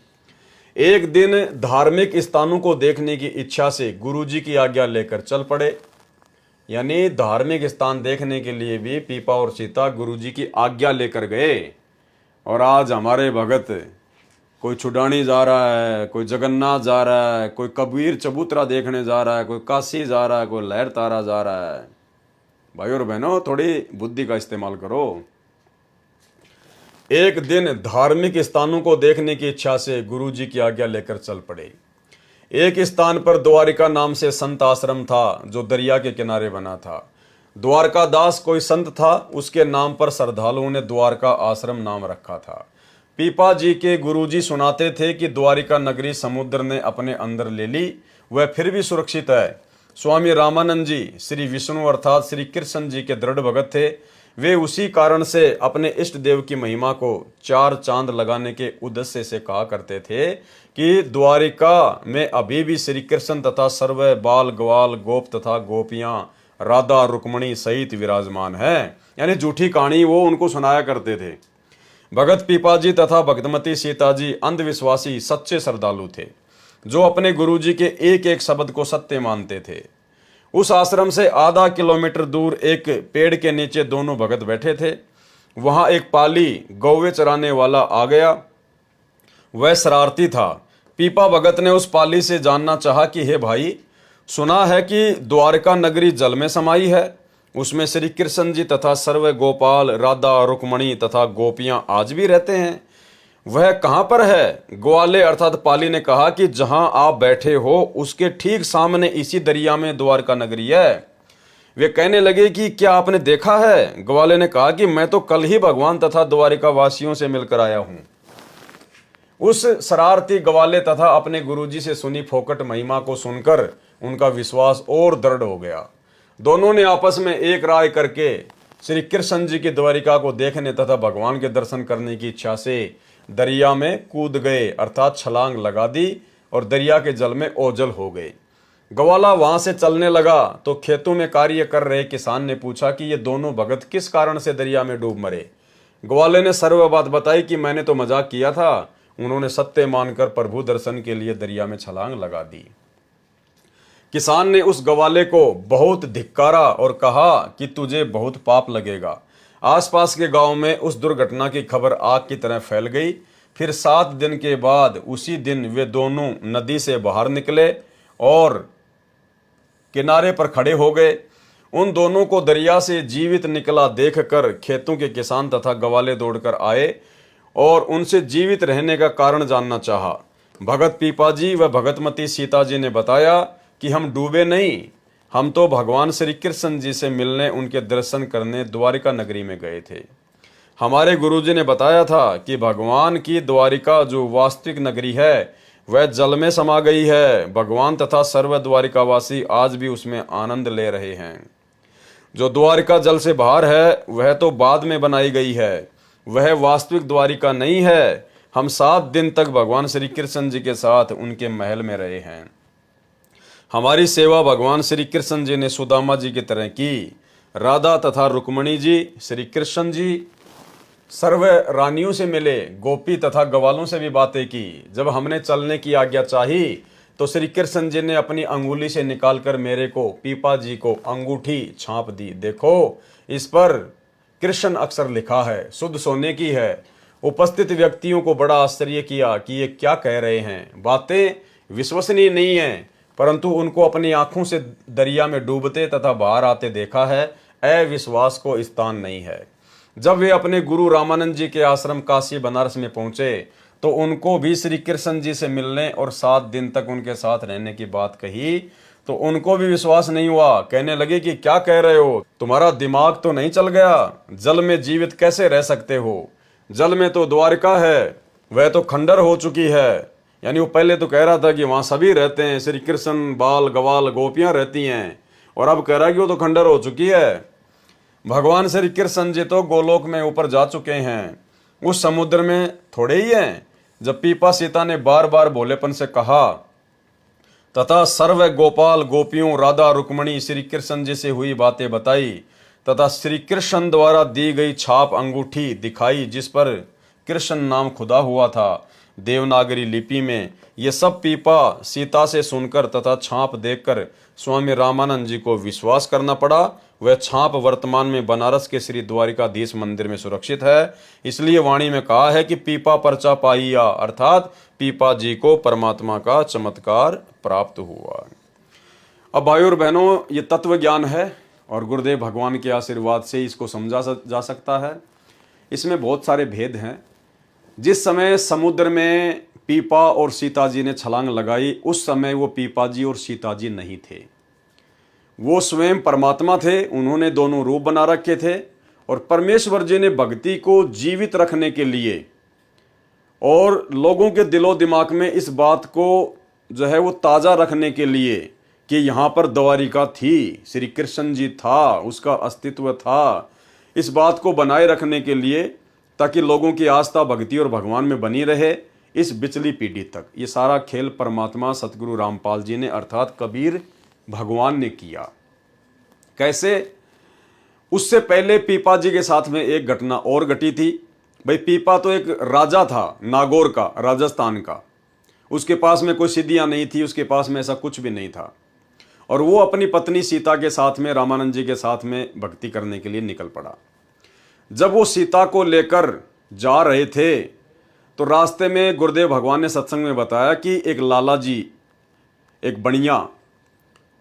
एक दिन धार्मिक स्थानों को देखने की इच्छा से गुरु जी की आज्ञा लेकर चल पड़े। यानी धार्मिक स्थान देखने के लिए भी पीपा और सीता गुरु जी की आज्ञा लेकर गए। और आज हमारे भगत कोई छुडानी जा रहा है, कोई जगन्नाथ जा रहा है, कोई कबीर चबूतरा देखने जा रहा है, कोई काशी जा रहा है, कोई लहर तारा जा रहा है। भाई और बहनों, थोड़ी बुद्धि का इस्तेमाल करो। एक दिन धार्मिक स्थानों को देखने की इच्छा से गुरु जी की आज्ञा लेकर चल पड़े। एक स्थान पर द्वारिका नाम से संत आश्रम था जो दरिया के किनारे बना था। द्वारका दास कोई संत था, उसके नाम पर श्रद्धालुओं ने द्वारका आश्रम नाम रखा था। पीपा जी के गुरुजी सुनाते थे कि द्वारिका नगरी समुद्र ने अपने अंदर ले ली, वह फिर भी सुरक्षित है। स्वामी रामानंद जी श्री विष्णु अर्थात श्री कृष्ण जी के दृढ़ भगत थे। वे उसी कारण से अपने इष्ट देव की महिमा को 4 चांद लगाने के उद्देश्य से कहा करते थे कि द्वारिका में अभी भी श्री कृष्ण तथा सर्व बाल ग्वाल गोप तथा गोपियां राधा रुक्मणी सहित विराजमान है। यानी झूठी कहानी वो उनको सुनाया करते थे। भगत पीपाजी तथा भक्तमती सीताजी अंधविश्वासी सच्चे श्रद्धालु थे जो अपने गुरुजी के एक एक शब्द को सत्य मानते थे। उस आश्रम से आधा किलोमीटर दूर एक पेड़ के नीचे दोनों भगत बैठे थे। वहां एक पाली गौवे चराने वाला आ गया। वह शरारती था। पीपा भगत ने उस पाली से जानना चाहा कि हे भाई, सुना है कि द्वारका नगरी जल में समाई है, उसमें श्री कृष्ण जी तथा सर्व गोपाल राधा रुक्मणी तथा गोपियां आज भी रहते हैं, वह कहां पर है? ग्वाले अर्थात पाली ने कहा कि जहां आप बैठे हो उसके ठीक सामने इसी दरिया में द्वारका नगरी है। वे कहने लगे कि क्या आपने देखा है? ग्वाले ने कहा कि मैं तो कल ही भगवान तथा द्वारिका वासियों से मिलकर आया हूं। उस शरारती ग्वाले तथा अपने गुरुजी से सुनी फोकट महिमा को सुनकर उनका विश्वास और दृढ़ हो गया। दोनों ने आपस में एक राय करके श्री कृष्ण जी की द्वारिका को देखने तथा भगवान के दर्शन करने की इच्छा से दरिया में कूद गए अर्थात छलांग लगा दी और दरिया के जल में ओझल हो गए। ग्वाला वहां से चलने लगा तो खेतों में कार्य कर रहे किसान ने पूछा कि ये दोनों भगत किस कारण से दरिया में डूब मरे। ग्वाले ने सर्व बात बताई कि मैंने तो मजाक किया था। उन्होंने सत्य मानकर प्रभु दर्शन के लिए दरिया में छलांग लगा दी। किसान ने उस ग्वाले को बहुत धिक्कारा और कहा कि तुझे बहुत पाप लगेगा। आसपास के गांव में उस दुर्घटना की खबर आग की तरह फैल गई। फिर 7 दिन के बाद उसी दिन वे दोनों नदी से बाहर निकले और किनारे पर खड़े हो गए। उन दोनों को दरिया से जीवित निकला देखकर खेतों के किसान तथा गवाले दौड़कर आए और उनसे जीवित रहने का कारण जानना चाहा। भगत पीपाजी व भगतमती सीता जी ने बताया कि हम डूबे नहीं, हम तो भगवान श्री कृष्ण जी से मिलने, उनके दर्शन करने द्वारिका नगरी में गए थे। हमारे गुरुजी ने बताया था कि भगवान की द्वारिका जो वास्तविक नगरी है वह जल में समा गई है। भगवान तथा सर्व द्वारिकावासी आज भी उसमें आनंद ले रहे हैं। जो द्वारिका जल से बाहर है वह तो बाद में बनाई गई है, वह वास्तविक द्वारिका नहीं है। हम 7 दिन तक भगवान श्री कृष्ण जी के साथ उनके महल में रहे हैं। हमारी सेवा भगवान श्री कृष्ण जी ने सुदामा जी की तरह की। राधा तथा रुक्मणी जी, श्री कृष्ण जी सर्व रानियों से मिले, गोपी तथा गवालों से भी बातें की। जब हमने चलने की आज्ञा चाही तो श्री कृष्ण जी ने अपनी अंगुली से निकालकर मेरे को, पीपा जी को अंगूठी छाप दी। देखो, इस पर कृष्ण अक्षर लिखा है, शुद्ध सोने की है। उपस्थित व्यक्तियों को बड़ा आश्चर्य किया कि ये क्या कह रहे हैं। बातें विश्वसनीय नहीं है, परंतु उनको अपनी आंखों से दरिया में डूबते तथा बाहर आते देखा है। अविश्वास को स्थान नहीं है। जब वे अपने गुरु रामानंद जी के आश्रम काशी बनारस में पहुंचे तो उनको भी श्री कृष्ण जी से मिलने और 7 दिन तक उनके साथ रहने की बात कही तो उनको भी विश्वास नहीं हुआ। कहने लगे कि क्या कह रहे हो, तुम्हारा दिमाग तो नहीं चल गया? जल में जीवित कैसे रह सकते हो? जल में तो द्वारिका है, वह तो खंडर हो चुकी है। यानी वो पहले तो कह रहा था कि वहां सभी रहते हैं, श्री कृष्ण, बाल गवाल गोपियां रहती हैं, और अब कह रहा है कि वो तो खंडर हो चुकी है। भगवान श्री कृष्ण जी तो गोलोक में ऊपर जा चुके हैं, उस समुद्र में थोड़े ही हैं। जब पीपा सीता ने बार बार भोलेपन से कहा तथा सर्व गोपाल गोपियों, राधा रुक्मणी, श्री कृष्ण जी से हुई बातें बताई तथा श्री कृष्ण द्वारा दी गई छाप अंगूठी दिखाई जिस पर कृष्ण नाम खुदा हुआ था देवनागरी लिपि में, ये सब पीपा सीता से सुनकर तथा छाप देखकर स्वामी रामानंद जी को विश्वास करना पड़ा। वह छाप वर्तमान में बनारस के श्री द्वारिकाधीश मंदिर में सुरक्षित है। इसलिए वाणी में कहा है कि पीपा परचा पाइया, अर्थात पीपा जी को परमात्मा का चमत्कार प्राप्त हुआ। अब भाइयों और बहनों, ये तत्व ज्ञान है और गुरुदेव भगवान के आशीर्वाद से इसको समझा जा सकता है। इसमें बहुत सारे भेद हैं। जिस समय समुद्र में पीपा और सीता जी ने छलांग लगाई, उस समय वो पीपा जी और सीता जी नहीं थे, वो स्वयं परमात्मा थे। उन्होंने दोनों रूप बना रखे थे और परमेश्वर जी ने भक्ति को जीवित रखने के लिए और लोगों के दिलो दिमाग में इस बात को जो है वो ताज़ा रखने के लिए कि यहाँ पर द्वारिका थी, श्री कृष्ण जी था, उसका अस्तित्व था, इस बात को बनाए रखने के लिए ताकि लोगों की आस्था भक्ति और भगवान में बनी रहे इस बिचली पीढ़ी तक। ये सारा खेल परमात्मा सतगुरु रामपाल जी ने अर्थात कबीर भगवान ने किया। कैसे? उससे पहले पीपा जी के साथ में एक घटना और घटी थी। भाई, पीपा तो एक राजा था, नागौर का, राजस्थान का। उसके पास में कोई सिद्धियां नहीं थी, उसके पास में ऐसा कुछ भी नहीं था, और वो अपनी पत्नी सीता के साथ में, रामानंद जी के साथ में भक्ति करने के लिए निकल पड़ा। जब वो सीता को लेकर जा रहे थे तो रास्ते में गुरुदेव भगवान ने सत्संग में बताया कि एक लाला जी, एक बनिया,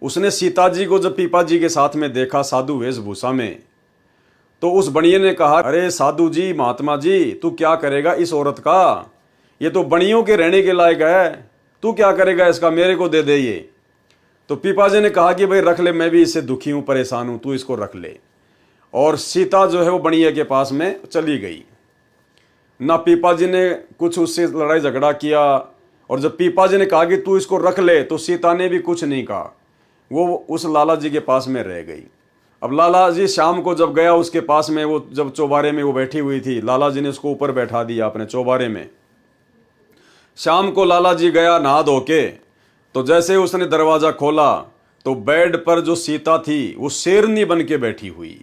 उसने सीता जी को जब पीपा जी के साथ में देखा साधु वेशभूषा में, तो उस बनिए ने कहा, अरे साधु जी, महात्मा जी, तू क्या करेगा इस औरत का? ये तो बनियों के रहने के लायक है, तू क्या करेगा इसका? मेरे को दे दे ये। तो पीपा जी ने कहा कि भाई रख ले, मैं भी इससे दुखी हूं, परेशान हूं, तू इसको रख ले। और सीता जो है वो बनिए के पास में चली गई। ना पीपा जी ने कुछ उससे लड़ाई झगड़ा किया, और जब पीपा जी ने कहा कि तू इसको रख ले तो सीता ने भी कुछ नहीं कहा, वो उस लाला जी के पास में रह गई। अब लाला जी शाम को जब गया उसके पास में, वो जब चौबारे में वो बैठी हुई थी, लाला जी ने उसको ऊपर बैठा दिया अपने चौबारे में। शाम को लाला जी गया नहा धो के, तो जैसे उसने दरवाजा खोला तो बेड पर जो सीता थी वो शेरनी बन के बैठी हुई।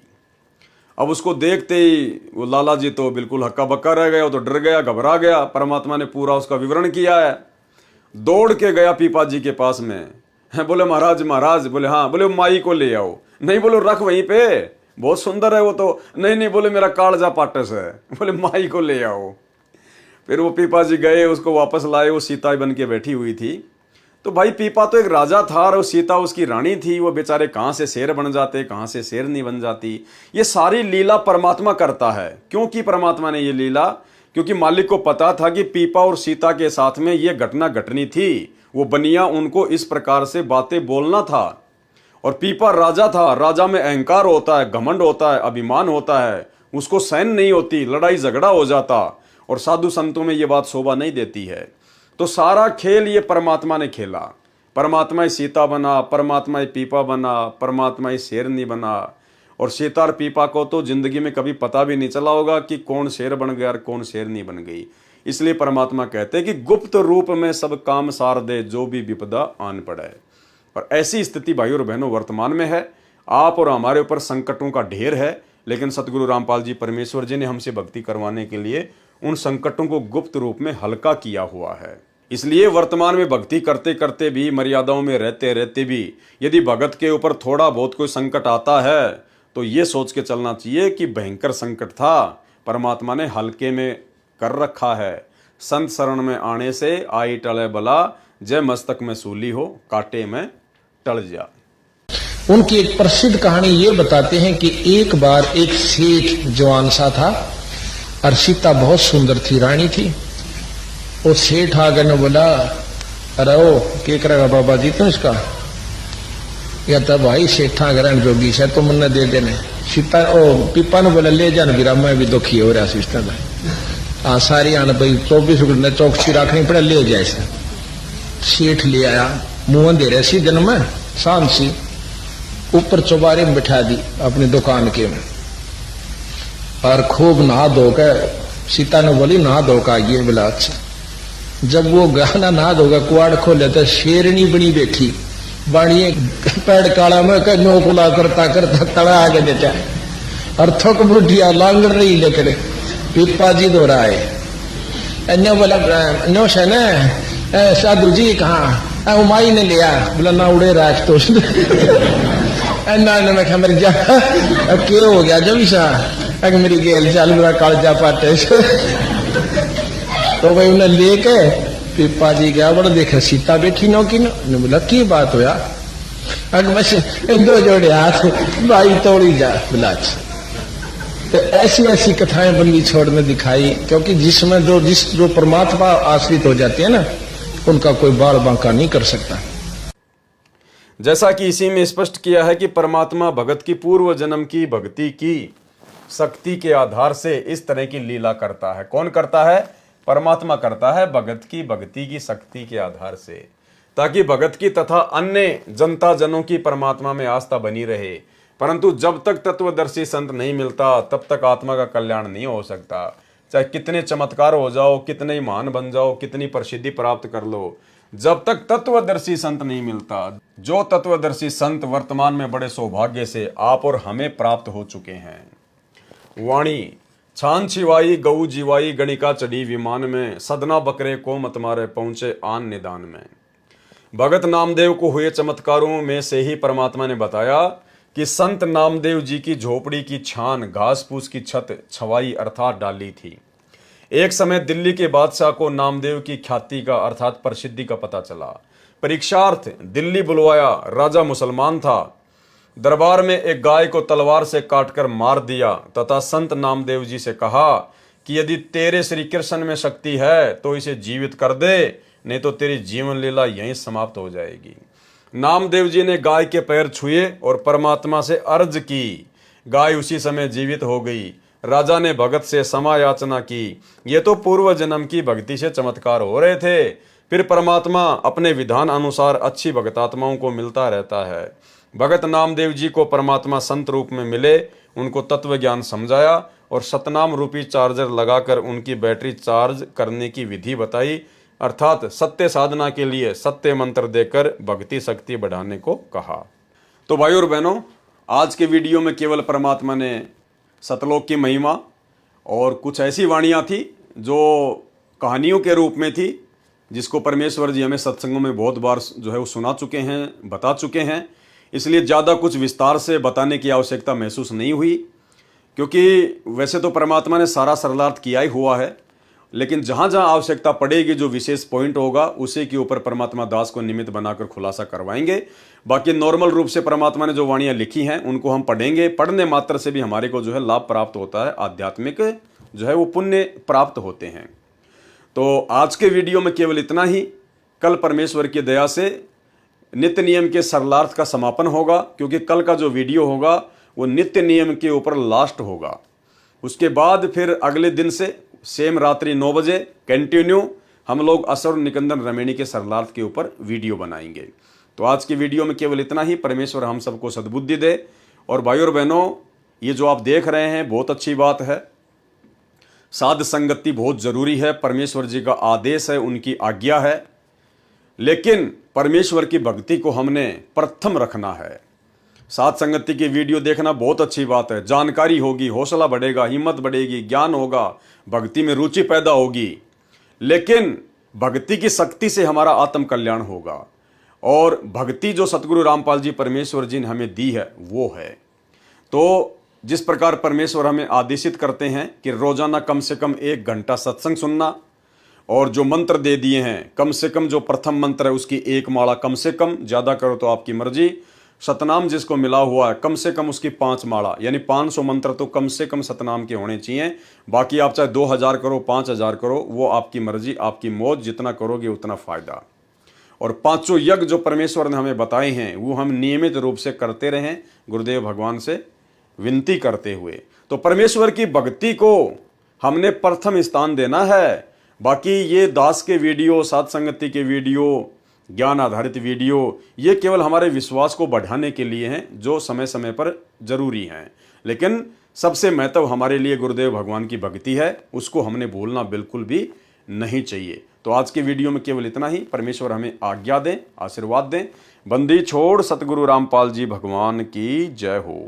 अब उसको देखते ही वो लाला जी तो बिल्कुल हक्का बक्का रह गया, वो तो डर गया, घबरा गया। परमात्मा ने पूरा उसका विवरण किया है। दौड़ के गया पीपा जी के पास में, बोले महाराज महाराज, बोले हाँ, बोले माई को ले आओ। नहीं, बोलो रख वहीं पे, बहुत सुंदर है वो तो। नहीं, बोले मेरा कालजा पाटस है, बोले माई को ले आओ। फिर वो पीपा जी गए, उसको वापस लाए, वो सीता बन के बैठी हुई थी। तो भाई पीपा तो एक राजा था और सीता उसकी रानी थी, वो बेचारे कहाँ से शेर बन जाते, कहाँ से शेरनी बन जाती। ये सारी लीला परमात्मा करता है। क्यों की परमात्मा ने ये लीला? क्योंकि मालिक को पता था कि पीपा और सीता के साथ में ये घटना घटनी थी। वो बनिया उनको इस प्रकार से बातें बोलना था। और पीपा राजा था, राजा में अहंकार होता है, घमंड होता है, अभिमान होता है, उसको सहन नहीं होती, लड़ाई झगड़ा हो जाता। और साधु संतों में ये बात शोभा नहीं देती है। तो सारा खेल ये परमात्मा ने खेला। परमात्मा ही सीता बना, परमात्मा ही पीपा बना, परमात्मा ही शेरनी बना। और सीता और पीपा को तो जिंदगी में कभी पता भी नहीं चला होगा कि कौन शेर बन गया और कौन शेरनी बन गई। इसलिए परमात्मा कहते हैं कि गुप्त रूप में सब काम सार दे, जो भी विपदा आन पड़े। और ऐसी स्थिति भाई और बहनों वर्तमान में है। आप और हमारे ऊपर संकटों का ढेर है, लेकिन सतगुरु रामपाल जी परमेश्वर जी ने हमसे भक्ति करवाने के लिए उन संकटों को गुप्त रूप में हल्का किया हुआ है। इसलिए वर्तमान में भक्ति करते करते भी, मर्यादाओं में रहते रहते भी, यदि भगत के ऊपर थोड़ा बहुत कोई संकट आता है तो ये सोच के चलना चाहिए कि भयंकर संकट था, परमात्मा ने हल्के में कर रखा है। संत शरण में आने से आई टले बला, जय मस्तक में सूली हो, कांटे में टल जा। उनकी एक प्रसिद्ध कहानी ये बताते हैं कि एक बार एक सेठ जवान सा था और सीता बहुत सुंदर थी, रानी थी। वो सेठ आगे ने बोला, अरे ओ क्या करेगा बाबा जी तो इसका? या तो भाई सेठा ग्रहण जोगी से तो मुन्ने दे देने। सीता ओ पीपा ने बोला, ले जान गिरा, मैं भी दुखी हो रहा सिस्टम में। हाँ सारी आने भाई 24 घंटे चौकसी रखनी पड़े, ले जाए से। सेठ ले आया, मुंह दे रहे सी दिन में शाम सी, ऊपर चौबारे में बिठा दी अपनी दुकान के में, और खूब नहा धोकर सीता ने बोली नहा धोकर आइए। बोला अच्छा। जब वो गहना नहा धोकर कुआड़ खोले तो शेरनी बनी बैठी, बाणिए पैड़ काला में नोकुला करता करता तड़ा आगे देता और थक बुढ़िया लांगड़ रही, लेकर पीपा जी दो रहा है। नो बोला नो से न साधु जी कहाँ? उमाई ने लिया। बोला ना उड़े राख तो मैं क्या मर जा क्या हो गया जब सा मेरी गेल चाल मेरा कालजा पाटे। तो भाई उन्हें लेके पीपा जी गया, बड़ा देखा सीता बैठी नो की नो। बोला की बात हो यार? अगर बस दो जोड़े हाथ भाई तोड़ी जा। बोला तो ऐसी ऐसी कथाएं बंदी छोड़ में दिखाई, क्योंकि जिसमें जो परमात्मा आश्रित हो जाते हैं ना, उनका कोई बाल बांका नहीं कर सकता। जैसा कि इसी में स्पष्ट किया है कि परमात्मा भगत की पूर्व जन्म की भक्ति की शक्ति के आधार से इस तरह की लीला करता है। कौन करता है? परमात्मा करता है, भगत की भक्ति की शक्ति के आधार से, ताकि भगत की तथा अन्य जनता जनों की परमात्मा में आस्था बनी रहे। परंतु जब तक तत्वदर्शी संत नहीं मिलता, तब तक आत्मा का कल्याण नहीं हो सकता। चाहे कितने चमत्कार हो जाओ, कितने ही महान बन जाओ, कितनी प्रसिद्धि प्राप्त कर लो, जब तक तत्वदर्शी संत नहीं मिलता। जो तत्वदर्शी संत वर्तमान में बड़े सौभाग्य से आप और हमें प्राप्त हो चुके हैं। वाणी छान छिवाई गऊ जीवाई, गणिका चढ़ी विमान में, सदना बकरे को मत मारे, पहुंचे आन निदान में। भगत नामदेव को हुए चमत्कारों में से ही परमात्मा ने बताया कि संत नामदेव जी की झोपड़ी की छान, घास फूस की छत छवाई अर्थात डाली थी। एक समय दिल्ली के बादशाह को नामदेव की ख्याति का अर्थात प्रसिद्धि का पता चला। परीक्षार्थ दिल्ली बुलवाया। राजा मुसलमान था। दरबार में एक गाय को तलवार से काटकर मार दिया तथा संत नामदेव जी से कहा कि यदि तेरे श्री कृष्ण में शक्ति है तो इसे जीवित कर दे, नहीं तो तेरी जीवन लीला यहीं समाप्त हो जाएगी। नामदेव जी ने गाय के पैर छुए और परमात्मा से अर्ज की। गाय उसी समय जीवित हो गई। राजा ने भगत से क्षमा याचना की। ये तो पूर्व जन्म की भक्ति से चमत्कार हो रहे थे। फिर परमात्मा अपने विधान अनुसार अच्छी भगतात्माओं को मिलता रहता है। भगत नामदेव जी को परमात्मा संत रूप में मिले, उनको तत्व ज्ञान समझाया और सतनाम रूपी चार्जर लगाकर उनकी बैटरी चार्ज करने की विधि बताई, अर्थात सत्य साधना के लिए सत्य मंत्र देकर भक्ति शक्ति बढ़ाने को कहा। तो भाइयों और बहनों, आज के वीडियो में केवल परमात्मा ने सतलोक की महिमा और कुछ ऐसी वाणियाँ थी जो कहानियों के रूप में थी, जिसको परमेश्वर जी हमें सत्संगों में बहुत बार जो है वो सुना चुके हैं, बता चुके हैं। इसलिए ज़्यादा कुछ विस्तार से बताने की आवश्यकता महसूस नहीं हुई, क्योंकि वैसे तो परमात्मा ने सारा सरलार्थ किया ही हुआ है। लेकिन जहां जहां आवश्यकता पड़ेगी, जो विशेष पॉइंट होगा, उसी के ऊपर परमात्मा दास को निमित्त बनाकर खुलासा करवाएंगे। बाकी नॉर्मल रूप से परमात्मा ने जो वाणियां लिखी हैं उनको हम पढ़ेंगे। पढ़ने मात्र से भी हमारे को जो है लाभ प्राप्त होता है, आध्यात्मिक जो है वो पुण्य प्राप्त होते हैं। तो आज के वीडियो में केवल इतना ही। कल परमेश्वर की दया से नित्य नियम के सरलार्थ का समापन होगा, क्योंकि कल का जो वीडियो होगा वो नित्य नियम के ऊपर लास्ट होगा। उसके बाद फिर अगले दिन से सेम रात्रि 9 बजे कंटिन्यू हम लोग असुर निकंदन रमेणी के सरलार्थ के ऊपर वीडियो बनाएंगे। तो आज की वीडियो में केवल इतना ही। परमेश्वर हम सबको सद्बुद्धि दे। और भाइयों और बहनों, ये जो आप देख रहे हैं बहुत अच्छी बात है। साध संगति बहुत जरूरी है, परमेश्वर जी का आदेश है, उनकी आज्ञा है। लेकिन परमेश्वर की भक्ति को हमने प्रथम रखना है। साध संगति की वीडियो देखना बहुत अच्छी बात है, जानकारी होगी, हौसला बढ़ेगा, हिम्मत बढ़ेगी, ज्ञान होगा, भक्ति में रुचि पैदा होगी। लेकिन भक्ति की शक्ति से हमारा आत्म कल्याण होगा। और भक्ति जो सतगुरु रामपाल जी परमेश्वर जी ने हमें दी है वो है। तो जिस प्रकार परमेश्वर हमें आदेशित करते हैं कि रोजाना कम से कम 1 घंटा सत्संग सुनना, और जो मंत्र दे दिए हैं, कम से कम जो प्रथम मंत्र है उसकी 1 माला कम से कम, ज़्यादा करो तो आपकी मर्जी। सतनाम जिसको मिला हुआ है कम से कम उसकी 5 माला, यानी 500 मंत्र तो कम से कम सतनाम के होने चाहिए। बाकी आप चाहे 2000 करो, 5000 करो, वो आपकी मर्जी, आपकी मौज, जितना करोगे उतना फायदा। और 5 यज्ञ जो परमेश्वर ने हमें बताए हैं वो हम नियमित रूप से करते रहें, गुरुदेव भगवान से विनती करते हुए। तो परमेश्वर की भक्ति को हमने प्रथम स्थान देना है। बाकी ये दास के वीडियो, साध संगति के वीडियो, ज्ञान आधारित वीडियो, ये केवल हमारे विश्वास को बढ़ाने के लिए हैं, जो समय समय पर जरूरी हैं। लेकिन सबसे महत्व हमारे लिए गुरुदेव भगवान की भक्ति है, उसको हमने भूलना बिल्कुल भी नहीं चाहिए। तो आज की वीडियो में केवल इतना ही। परमेश्वर हमें आज्ञा दें, आशीर्वाद दें। बंदी छोड़ सतगुरु रामपाल जी भगवान की जय हो।